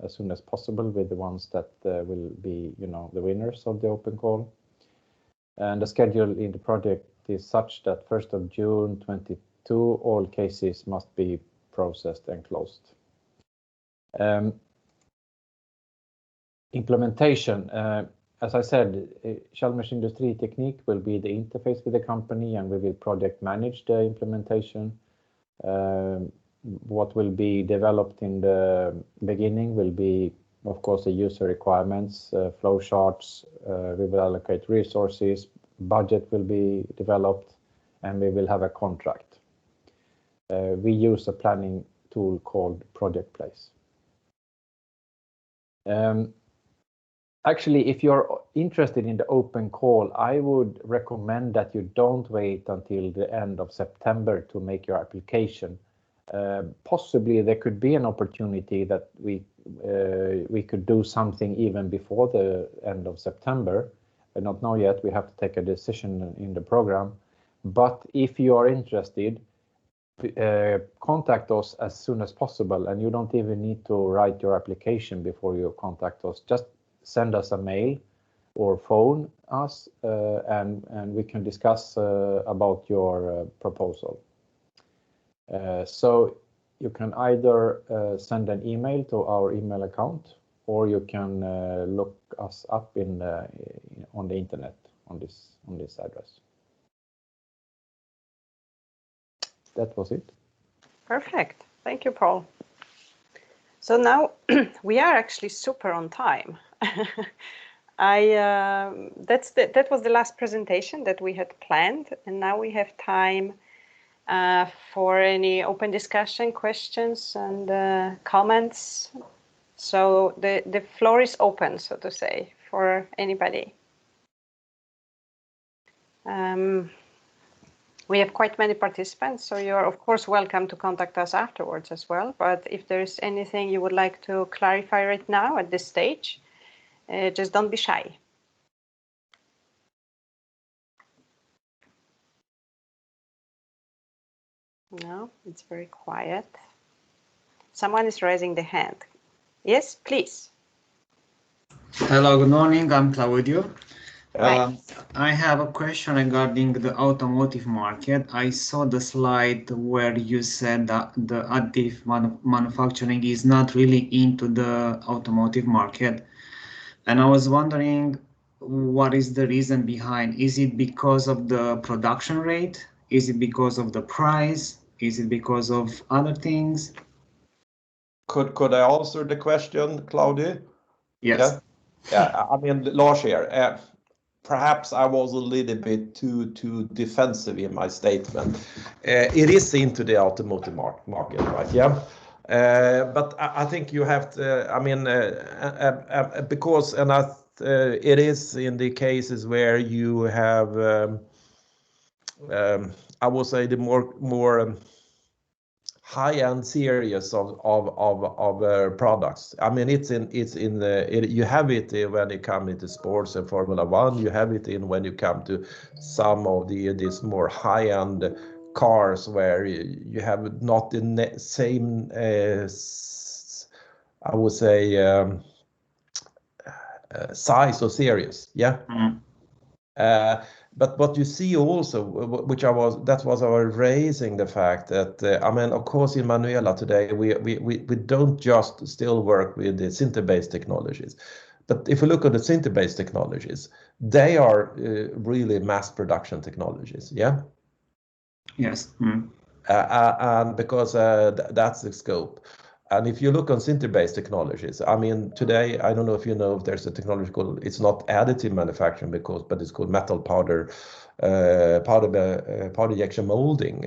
as soon as possible with the ones that will be, the winners of the open call. And the schedule in the project is such that 1st of June 2022, all cases must be processed and closed. Implementation. As I said, Chalmers Industriteknik will be the interface with the company, and we will project manage the implementation. What will be developed in the beginning will be, of course, the user requirements, flow charts. We will allocate resources, budget will be developed, and we will have a contract. We use a planning tool called Project Place. Actually, if you're interested in the open call, I would recommend that you don't wait until the end of September to make your application. Possibly there could be an opportunity that we could do something even before the end of September. I don't know yet. We have to take a decision in the program. But if you are interested, contact us as soon as possible, and you don't even need to write your application before you contact us. Just send us a mail or phone us, and we can discuss about your proposal. So you can either send an email to our email account, or you can look us up on the internet on this address. That was it. Perfect. Thank you, Paul. So now we are actually super on time. That was the last presentation that we had planned, and now we have time for any open discussion, questions, and comments. So the floor is open, so to say, for anybody. We have quite many participants, so you're of course welcome to contact us afterwards as well. But if there is anything you would like to clarify right now at this stage, just don't be shy. No, it's very quiet. Someone is raising the hand. Yes, please. Hello, good morning. I'm Claudio. Hi. I have a question regarding the automotive market. I saw the slide where you said that the additive manufacturing is not really into the automotive market. And I was wondering, what is the reason behind? Is it because of the production rate? Is it because of the price? Is it because of other things? Could I answer the question, Claudia? Yes. Yeah. I mean, Lars here. Perhaps I was a little bit too defensive in my statement. It is into the automotive market, right? Yeah. But I think you have to, I mean, because it is in the cases where you have, I would say, the more high-end series of products. I mean, you have it when you come into sports and Formula One. You have it when you come to some of these more high-end cars where you have not the same, I would say, size or series. Yeah. But what you see also, that was our raising the fact that I mean, of course, in Manuela today we don't just still work with the sinter-based technologies, but if you look at the sinter-based technologies, they are really mass production technologies. Yeah. Yes. And because that's the scope. And if you look on sinter-based technologies, I mean, today, I don't know if you know if there's a technology called, it's not additive manufacturing but it's called metal powder injection molding,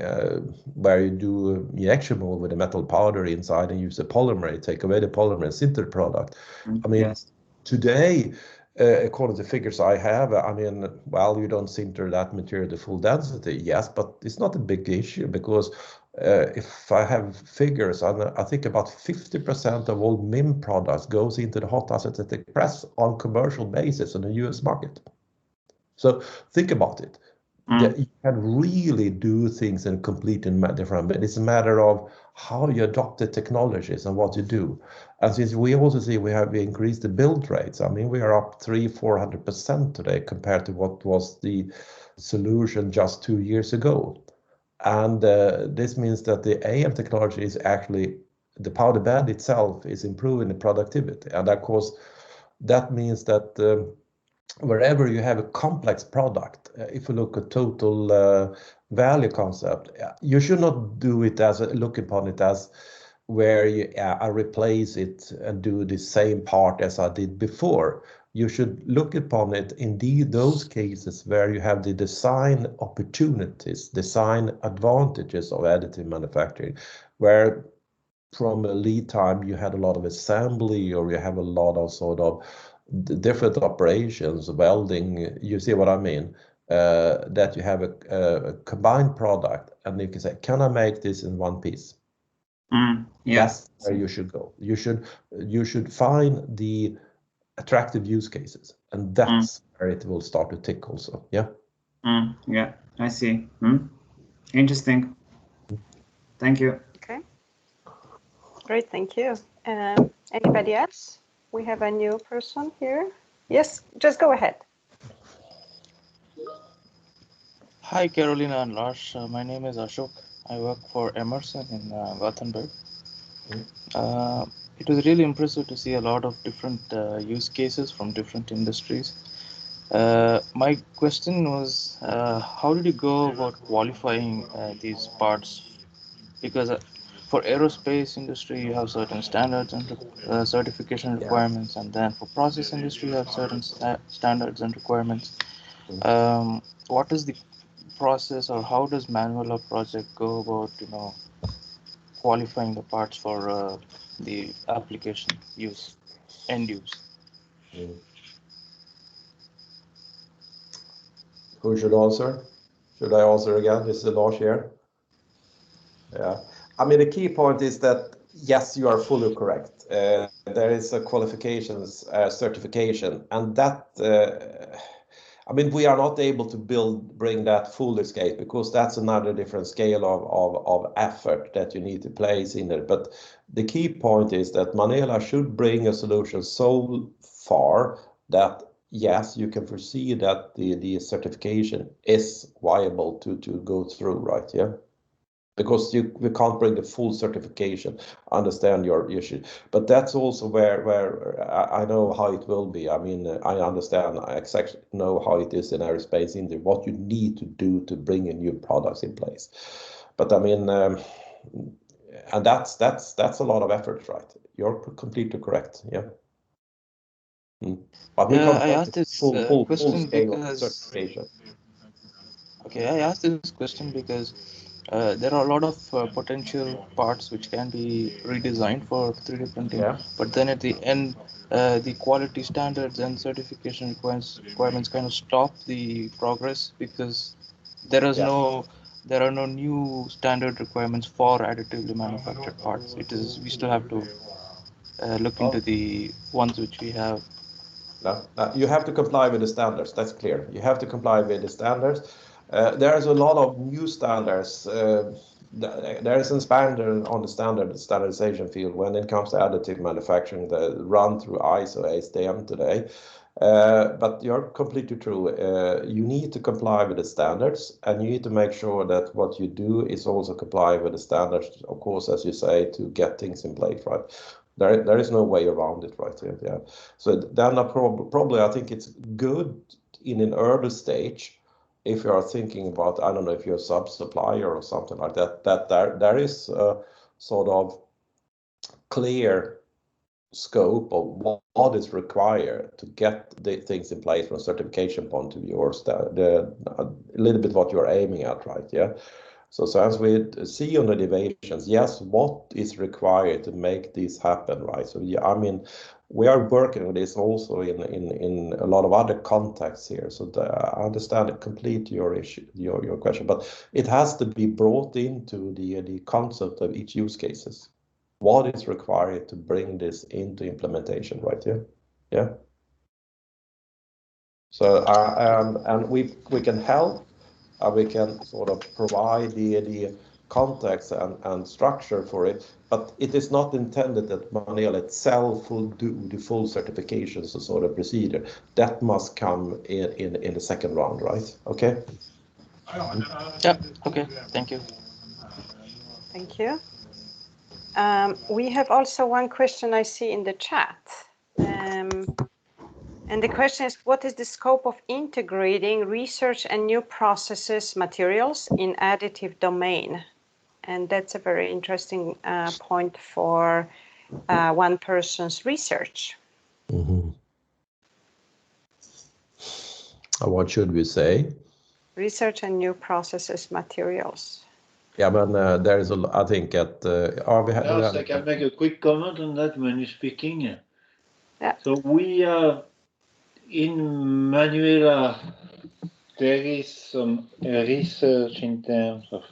where you do injection mold with a metal powder inside and use a polymer, take away the polymer and sinter product. I mean, yes. Today, according to figures I have, I mean, well, you don't sinter that material to full density, yes, but it's not a big issue because if I have figures, I think about 50% of all MIM products goes into the hot acetic press on commercial basis in the US market. So think about it. That you can really do things in completely different, but it's a matter of how you adopt the technologies and what you do. And since we also see we have increased the build rates, I mean, we are up 300-400% today compared to what was the solution just 2 years ago. And this means that the AM technology is actually, the powder bed itself is improving the productivity. And of course, that means that wherever you have a complex product, if you look at total value concept, you should not do it as look upon it as where I replace it and do the same part as I did before. You should look upon it indeed those cases where you have the design opportunities, design advantages of additive manufacturing, where from a lead time you had a lot of assembly or you have a lot of sort of different operations, welding, you see what I mean? That you have a combined product and you can say, can I make this in one piece? Yes. That's where you should go. You should find the attractive use cases, and that's where it will start to tick also. Yeah. Yeah, I see. Interesting. Thank you. Okay. Great, thank you. Anybody else? We have a new person here. Yes, just go ahead. Hi, Carolina and Lars. My name is Ashok. I work for Emerson in Gothenburg. It was really impressive to see a lot of different use cases from different industries. My question was, how did you go about qualifying these parts? Because for aerospace industry, you have certain standards and certification requirements, and then for process industry, you have certain standards and requirements. What is the process, or how does Manuela project go about, qualifying the parts for the application use, end use? Who should answer? Should I answer again? This is Lars here. Yeah. I mean, the key point is that, yes, you are fully correct. There is a qualifications certification, and that, I mean, we are not able to bring that full scale because that's another different scale of effort that you need to place in it. But the key point is that Manuela should bring a solution so far that, yes, you can foresee that the certification is viable to go through, right? Yeah. Because we can't bring the full certification. I understand your issue, but that's also where I know how it will be. I mean, I understand, I exactly know how it is in aerospace industry, what you need to do to bring in new products in place. But I mean, and that's a lot of effort, right? You're completely correct. Yeah. But we can't I asked this full question scale because certification. Okay, I asked this question because there are a lot of potential parts which can be redesigned for 3D printing, but then at the end, the quality standards and certification requirements kind of stop the progress because there is no there are no new standard requirements for additively manufactured parts. It is, we still have to look into the ones which we have. No, you have to comply with the standards. That's clear. You have to comply with the standards. There's a lot of new standards. There is a standard on the standardization field when it comes to additive manufacturing that run through ISO ASTM today. But you're completely true. You need to comply with the standards, and you need to make sure that what you do is also comply with the standards, of course, as you say, to get things in place, right? There is no way around it, right? Yeah. So then probably I think it's good in an early stage if you are thinking about, I don't know, if you're a sub-supplier or something like that, that there is a sort of clear scope of what is required to get the things in place from a certification point of view, or a little bit what you're aiming at, right? Yeah. So as we see on the deviations, yes, what is required to make this happen, right? So yeah, I mean, we are working with this also in a lot of other contexts here. So I understand completely your issue, your question, but it has to be brought into the concept of each use cases. What is required to bring this into implementation, right? Yeah. So and we can help. We can sort of provide the context and structure for it, but it is not intended that MANUELA itself will do the full certifications or sort of procedure. That must come in the second round, right? Okay. Yeah. Okay. Thank you. Thank you. We have also one question I see in the chat. And the question is, what is the scope of integrating research and new processes materials in additive domain? And that's a very interesting point for one person's research. Mm-hmm. What should we say? Research and new processes materials. Yeah, but there is I think at I can make a quick comment on that when you're speaking. Yeah. So we are in MANUELA. There is some research in terms of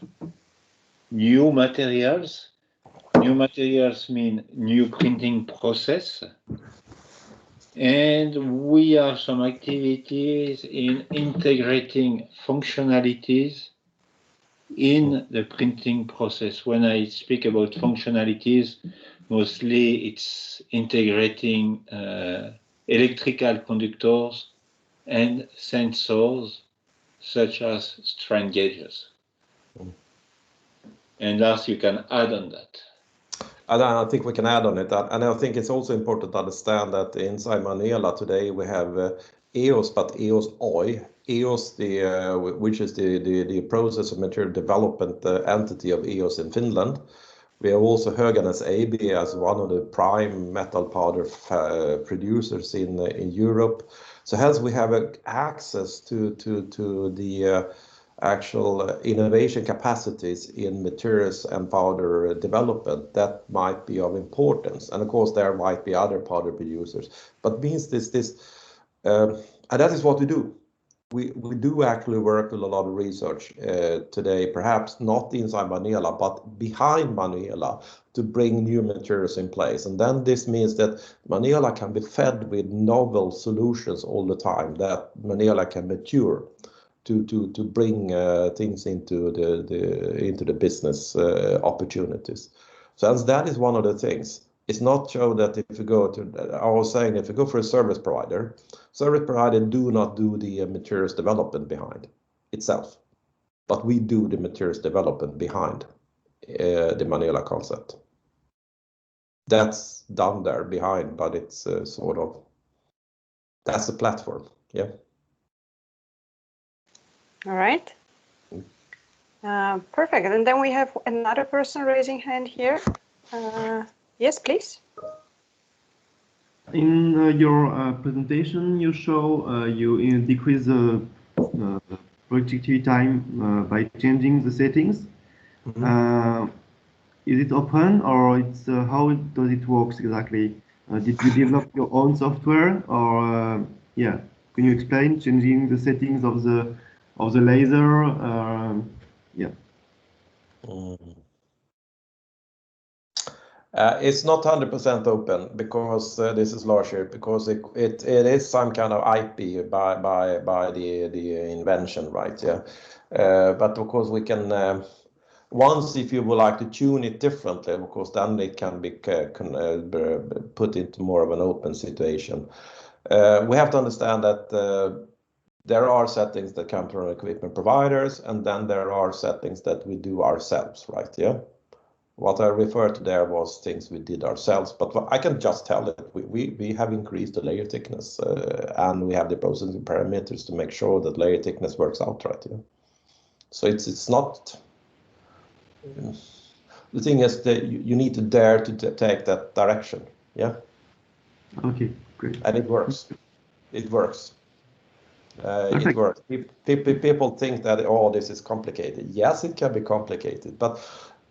new materials. New materials mean new printing process. And we have some activities in integrating functionalities in the printing process. When I speak about functionalities, mostly it's integrating electrical conductors and sensors such as strain gauges. And Lars, you can add on that. I think we can add on it, and I think it's also important to understand that inside MANUELA today we have EOS, but EOS OI. EOS, which is the process of material development entity of EOS in Finland. We have also Höganäs AB as one of the prime metal powder producers in Europe. So hence we have access to the actual innovation capacities in materials and powder development that might be of importance. And of course, there might be other powder producers, but means and that is what we do. We do actually work with a lot of research today, perhaps not inside MANUELA, but behind MANUELA to bring new materials in place. And then this means that MANUELA can be fed with novel solutions all the time, that MANUELA can mature to bring things into the business opportunities. So as that is one of the things. It's not so that if you go to, I was saying, if you go for a service provider do not do the materials development behind itself, but we do the materials development behind the MANUELA concept. That's done there behind, but it's sort of, that's the platform, yeah. All right. Perfect. And then we have another person raising hand here. Yes, please. In your presentation, you show you decrease the productivity time by changing the settings. Mm-hmm. Is it open, or it's how does it work exactly? Did you develop your own software, or yeah? Can you explain changing the settings of the laser? Yeah. It's not 100% open because this is larger, because it is some kind of IP by the invention, right? Yeah. But of course we can once, if you would like to tune it differently, of course, then it can be put into more of an open situation. We have to understand that there are settings that come from equipment providers, and then there are settings that we do ourselves, right? Yeah. What I referred to there was things we did ourselves, but I can just tell that we have increased the layer thickness and we have the processing parameters to make sure that layer thickness works out right. Yeah. So it's not. The thing is that you need to dare to take that direction. Yeah. Okay, great. And it works. It works. It Perfect. works. People think that, oh, this is complicated. Yes, it can be complicated, but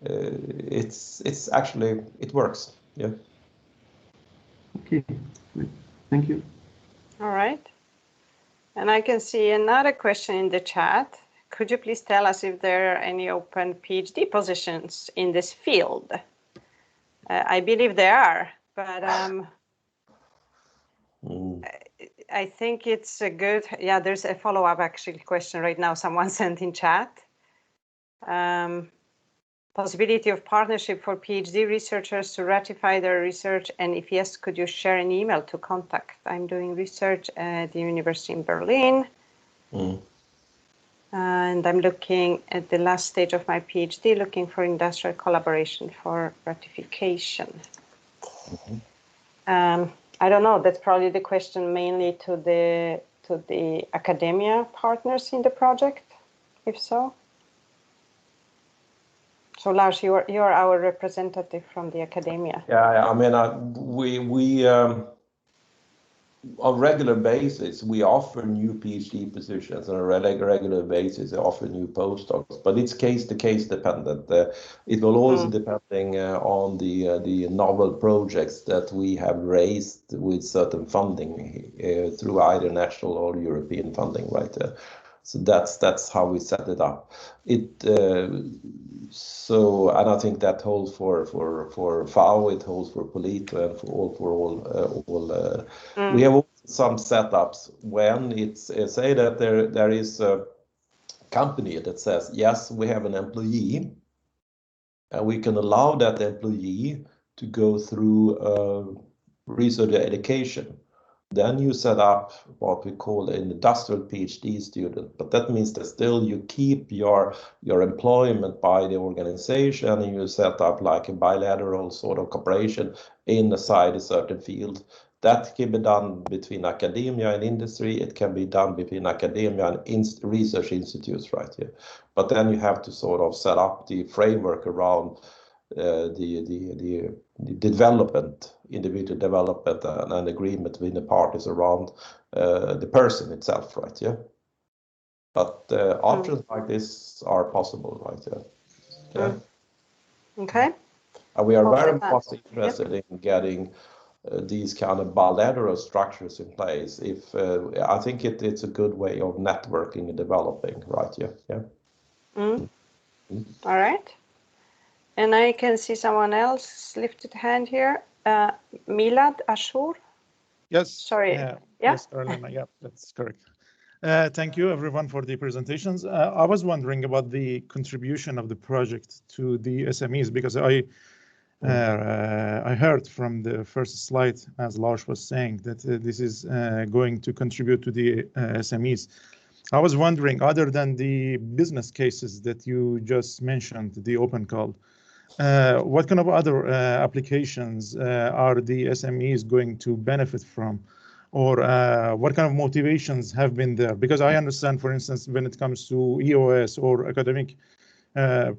it's actually, it works. Yeah. Okay, great. Thank you. All right. And I can see another question in the chat. Could you please tell us if there are any open PhD positions in this field? I believe there are, but I think it's a good, yeah, there's a follow-up actually question right now someone sent in chat. Possibility of partnership for PhD researchers to ratify their research, and if yes, could you share an email to contact? I'm doing research at the University in Berlin. And I'm looking at the last stage of my PhD, looking for industrial collaboration for ratification. I don't know, that's probably the question mainly to the academia partners in the project, if so. So Lars, you are our representative from the academia. Yeah, I mean, we on regular basis, we offer new PhD positions on a regular basis, offer new postdocs, but it's case-to-case dependent. It will also depending on the novel projects that we have raised with certain funding through either national or European funding, right? So that's how we set it up. So, and I think that holds for FAO, it holds for Polito, and for all. We have some setups when it's say that there is a company that says, yes, we have an employee, and we can allow that employee to go through research education. Then you set up what we call an industrial PhD student, but that means that still you keep your employment by the organization, and you set up like a bilateral sort of cooperation inside a certain field. That can be done between academia and industry. It can be done between academia and research institutes, right here. But then you have to sort of set up the framework around the development, individual development, and an agreement between the parties around the person itself, right? Yeah. But options like this are possible, right? Yeah. Okay. And we are very much interested in getting these kind of bilateral structures in place. If I think it's a good way of networking and developing, right? Yeah. Yeah. All right. And I can see someone else lifted hand here. Milad Ashur. Yes. Sorry. Yeah. Yes, Carolina. Yeah, that's correct. Thank you, everyone, for the presentations. I was wondering about the contribution of the project to the SMEs, because I heard from the first slide, as Lars was saying, that this is going to contribute to the SMEs. I was wondering, other than the business cases that you just mentioned, the open call, what kind of other applications are the SMEs going to benefit from? Or what kind of motivations have been there? Because I understand, for instance, when it comes to EOS or academic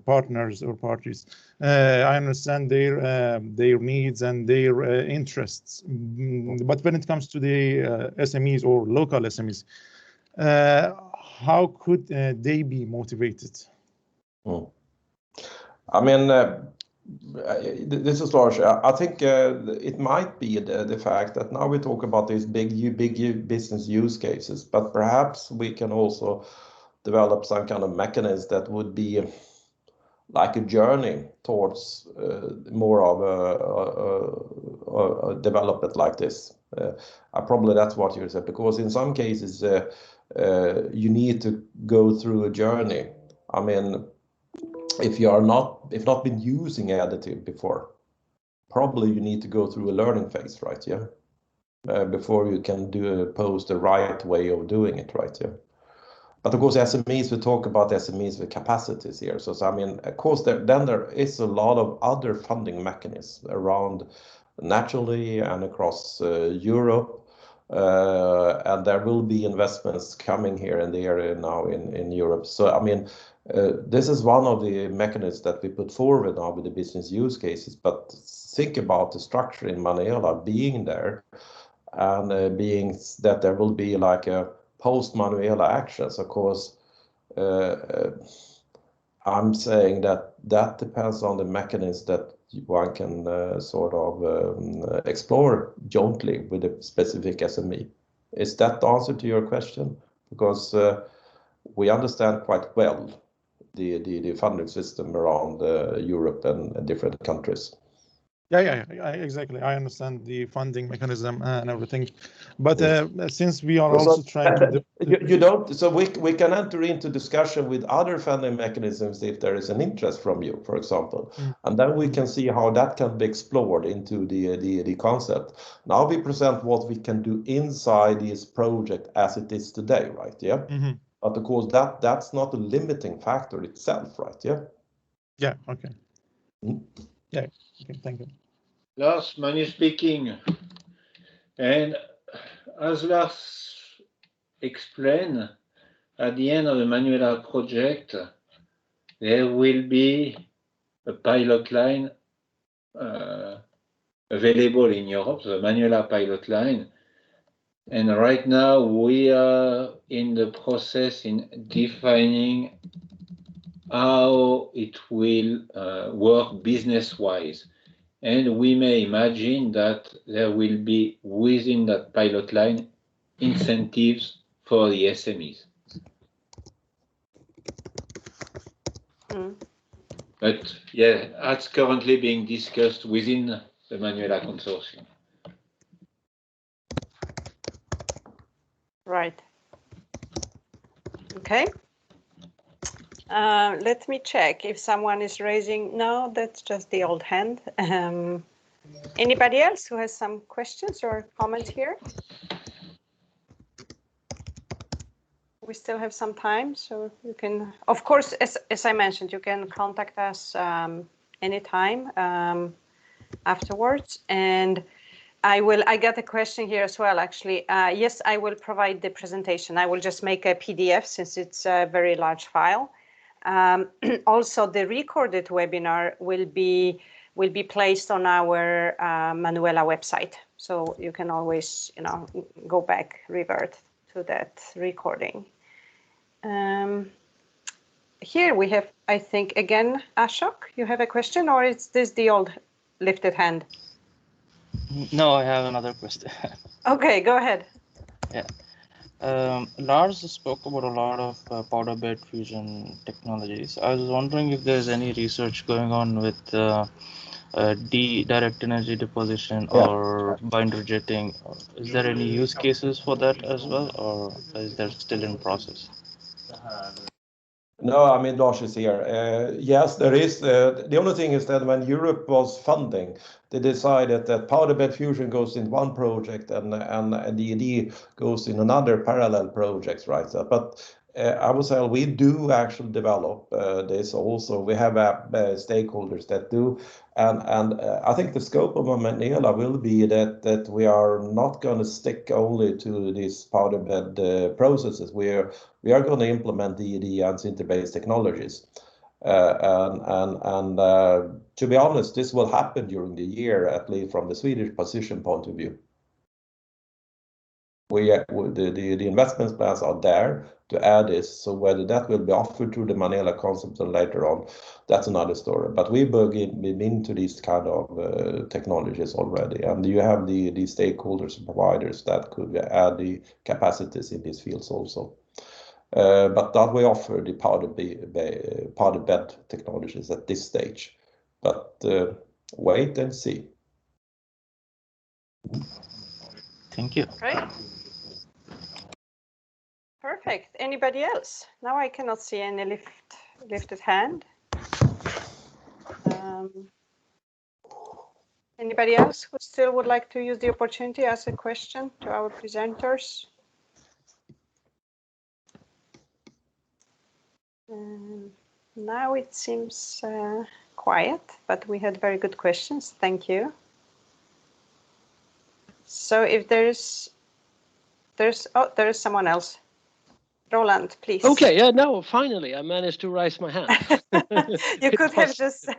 partners or parties, I understand their needs and their interests. But when it comes to the SMEs or local SMEs, how could they be motivated? I mean, this is Lars. I think it might be the fact that now we talk about these big business use cases, but perhaps we can also develop some kind of mechanism that would be like a journey towards more of a development like this. Probably that's what you said, because in some cases you need to go through a journey. I mean, if not been using additive before, probably you need to go through a learning phase, right? Yeah. Before you can pose the right way of doing it, right? Yeah. But of course, SMEs, we talk about SMEs with capacities here. So I mean, of course, there is a lot of other funding mechanisms around naturally and across Europe. And there will be investments coming here in the area now in Europe. So I mean, this is one of the mechanisms that we put forward now with the business use cases. But think about the structure in MANUELA being there, and being that there will be like a post MANUELA actions. Of course, I'm saying that depends on the mechanism that one can sort of explore jointly with a specific SME. Is that the answer to your question? Because we understand quite well the funding system around Europe and different countries. Yeah, exactly. I understand the funding mechanism and everything, but since we are also trying to you don't, so we can enter into discussion with other funding mechanisms if there is an interest from you, for example, and then we can see how that can be explored into the concept. Now we present what we can do inside this project as it is today, right? Yeah. But of course that's not a limiting factor itself, right? Yeah. Yeah. Okay. Yeah. Okay, thank you. Lars, Manu speaking. And as Lars explained, at the end of the MANUELA project, there will be a pilot line available in Europe, the MANUELA pilot line. And right now we are in the process in defining how it will work business-wise. And we may imagine that there will be within that pilot line incentives for the SMEs. But yeah, that's currently being discussed within the MANUELA consortium. Right. Okay. Let me check if someone is raising. No, that's just the old hand. Anybody else who has some questions or comments here? We still have some time, so you can, of course, as I mentioned, you can contact us anytime afterwards. And I got a question here as well, actually. Yes, I will provide the presentation. I will just make a PDF since it's a very large file. Also, the recorded webinar will be placed on our MANUELA website, so you can always, go back, revert to that recording. Here we have, I think, again, Ashok, you have a question, or is this the old lifted hand? No, I have another question. Okay, go ahead. Yeah. Lars spoke about a lot of powder bed fusion technologies. I was wondering if there's any research going on with direct energy deposition or binder jetting. Is there any use cases for that as well, or is that still in process? No, I mean, Lars is here. Yes, there is. The only thing is that when Europe was funding, they decided that powder bed fusion goes in one project and DED goes in another parallel projects, right? But I would say we do actually develop this also. We have stakeholders that do. And I think the scope of MANUELA will be that we are not going to stick only to these powder bed processes. We are going to implement DED and sinter-based technologies. And to be honest, this will happen during the year, at least from the Swedish position point of view. The investment plans are there to add this. So whether that will be offered through the MANUELA concept later on, that's another story. But we been into these kind of technologies already, and you have the stakeholders and providers that could add the capacities in these fields also. But that we offer the powder bed technologies at this stage. But wait and see. Thank you. Great. Perfect. Anybody else? Now I cannot see any lifted hand. Anybody else who still would like to use the opportunity to ask a question to our presenters? Now it seems quiet, but we had very good questions. Thank you. So if there is someone else. Roland, please. Okay, yeah, no, finally I managed to raise my hand. You could have just.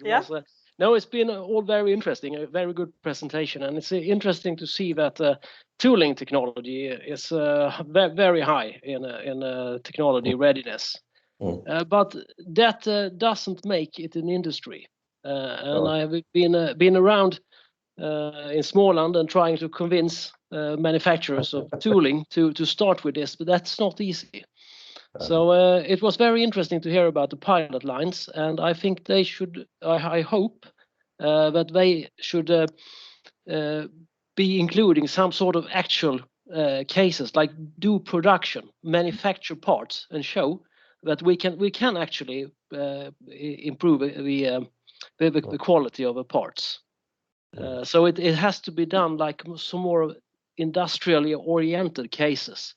Yeah. No, it's been all very interesting, a very good presentation, and it's interesting to see that tooling technology is very high in technology readiness. But that doesn't make it an industry. And I have been around in Småland and trying to convince manufacturers of tooling to start with this, but that's not easy. So it was very interesting to hear about the pilot lines, and I think they should, I hope that they should be including some sort of actual cases, like do production, manufacture parts, and show that we can actually improve the quality of the parts. So it has to be done like some more industrially oriented cases.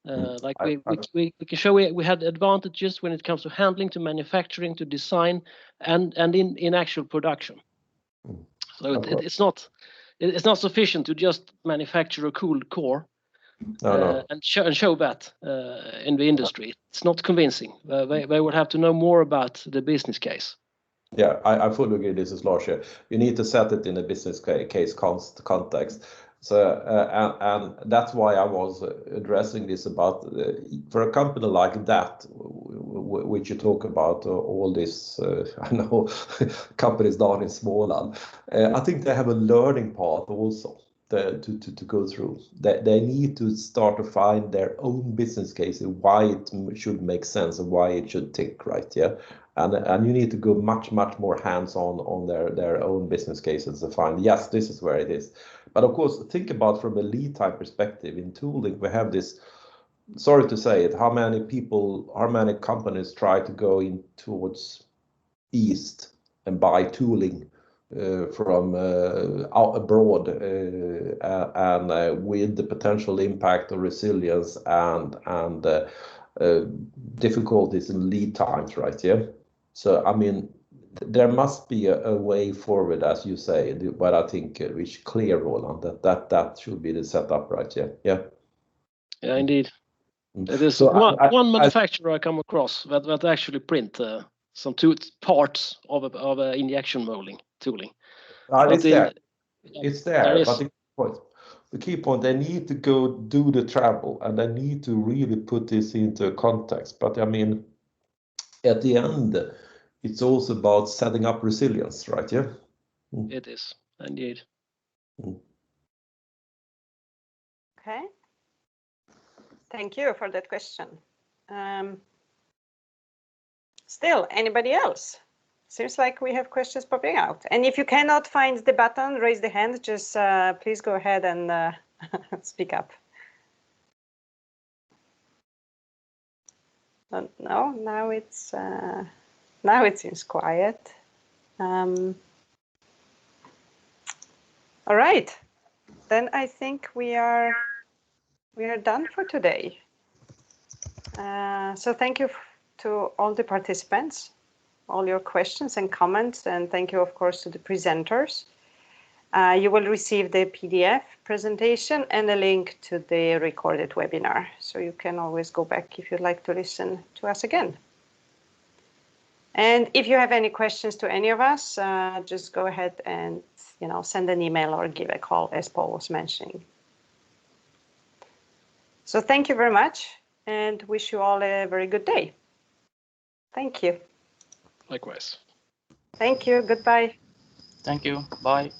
Like we can show we had advantages when it comes to handling, to manufacturing, to design, and in actual production. So it's not sufficient to just manufacture a cool core and show that in the industry. It's not convincing. They would have to know more about the business case. Yeah, I fully agree. This is Lars here. You need to set it in a business case context. So and that's why I was addressing this about for a company like that, which you talk about all this. I know companies down in Småland. I think they have a learning path also to go through. They need to start to find their own business case and why it should make sense and why it should tick, right? Yeah. And you need to go much more hands-on their own business cases to find, yes, this is where it is. But of course, think about from a lead time perspective. In tooling, we have this, sorry to say it, how many companies try to go in towards east and buy tooling from out abroad and with the potential impact of resilience and difficulties in lead times, right? Yeah. So I mean, there must be a way forward, as you say, but I think it's clear, Roland, that should be the setup, right? Yeah. Yeah, indeed. It is so one manufacturer I come across that actually print some parts of a injection molding tooling. It's there, but the key point, they need to go do the travel and they need to really put this into context. But I mean, at the end, it's also about setting up resilience, right? Yeah. It is, indeed. Okay. Thank you for that question. Still, anybody else? Seems like we have questions popping out. And if you cannot find the button, raise the hand. Just please go ahead and speak up. No, now it seems quiet. All right, then I think we are done for today. So thank you to all the participants, all your questions and comments, and thank you, of course, to the presenters. You will receive the PDF presentation and a link to the recorded webinar, so you can always go back if you'd like to listen to us again. And if you have any questions to any of us, just go ahead and send an email or give a call, as Paul was mentioning. So thank you very much, and wish you all a very good day. Thank you. Likewise. Thank you. Goodbye. Thank you. Bye.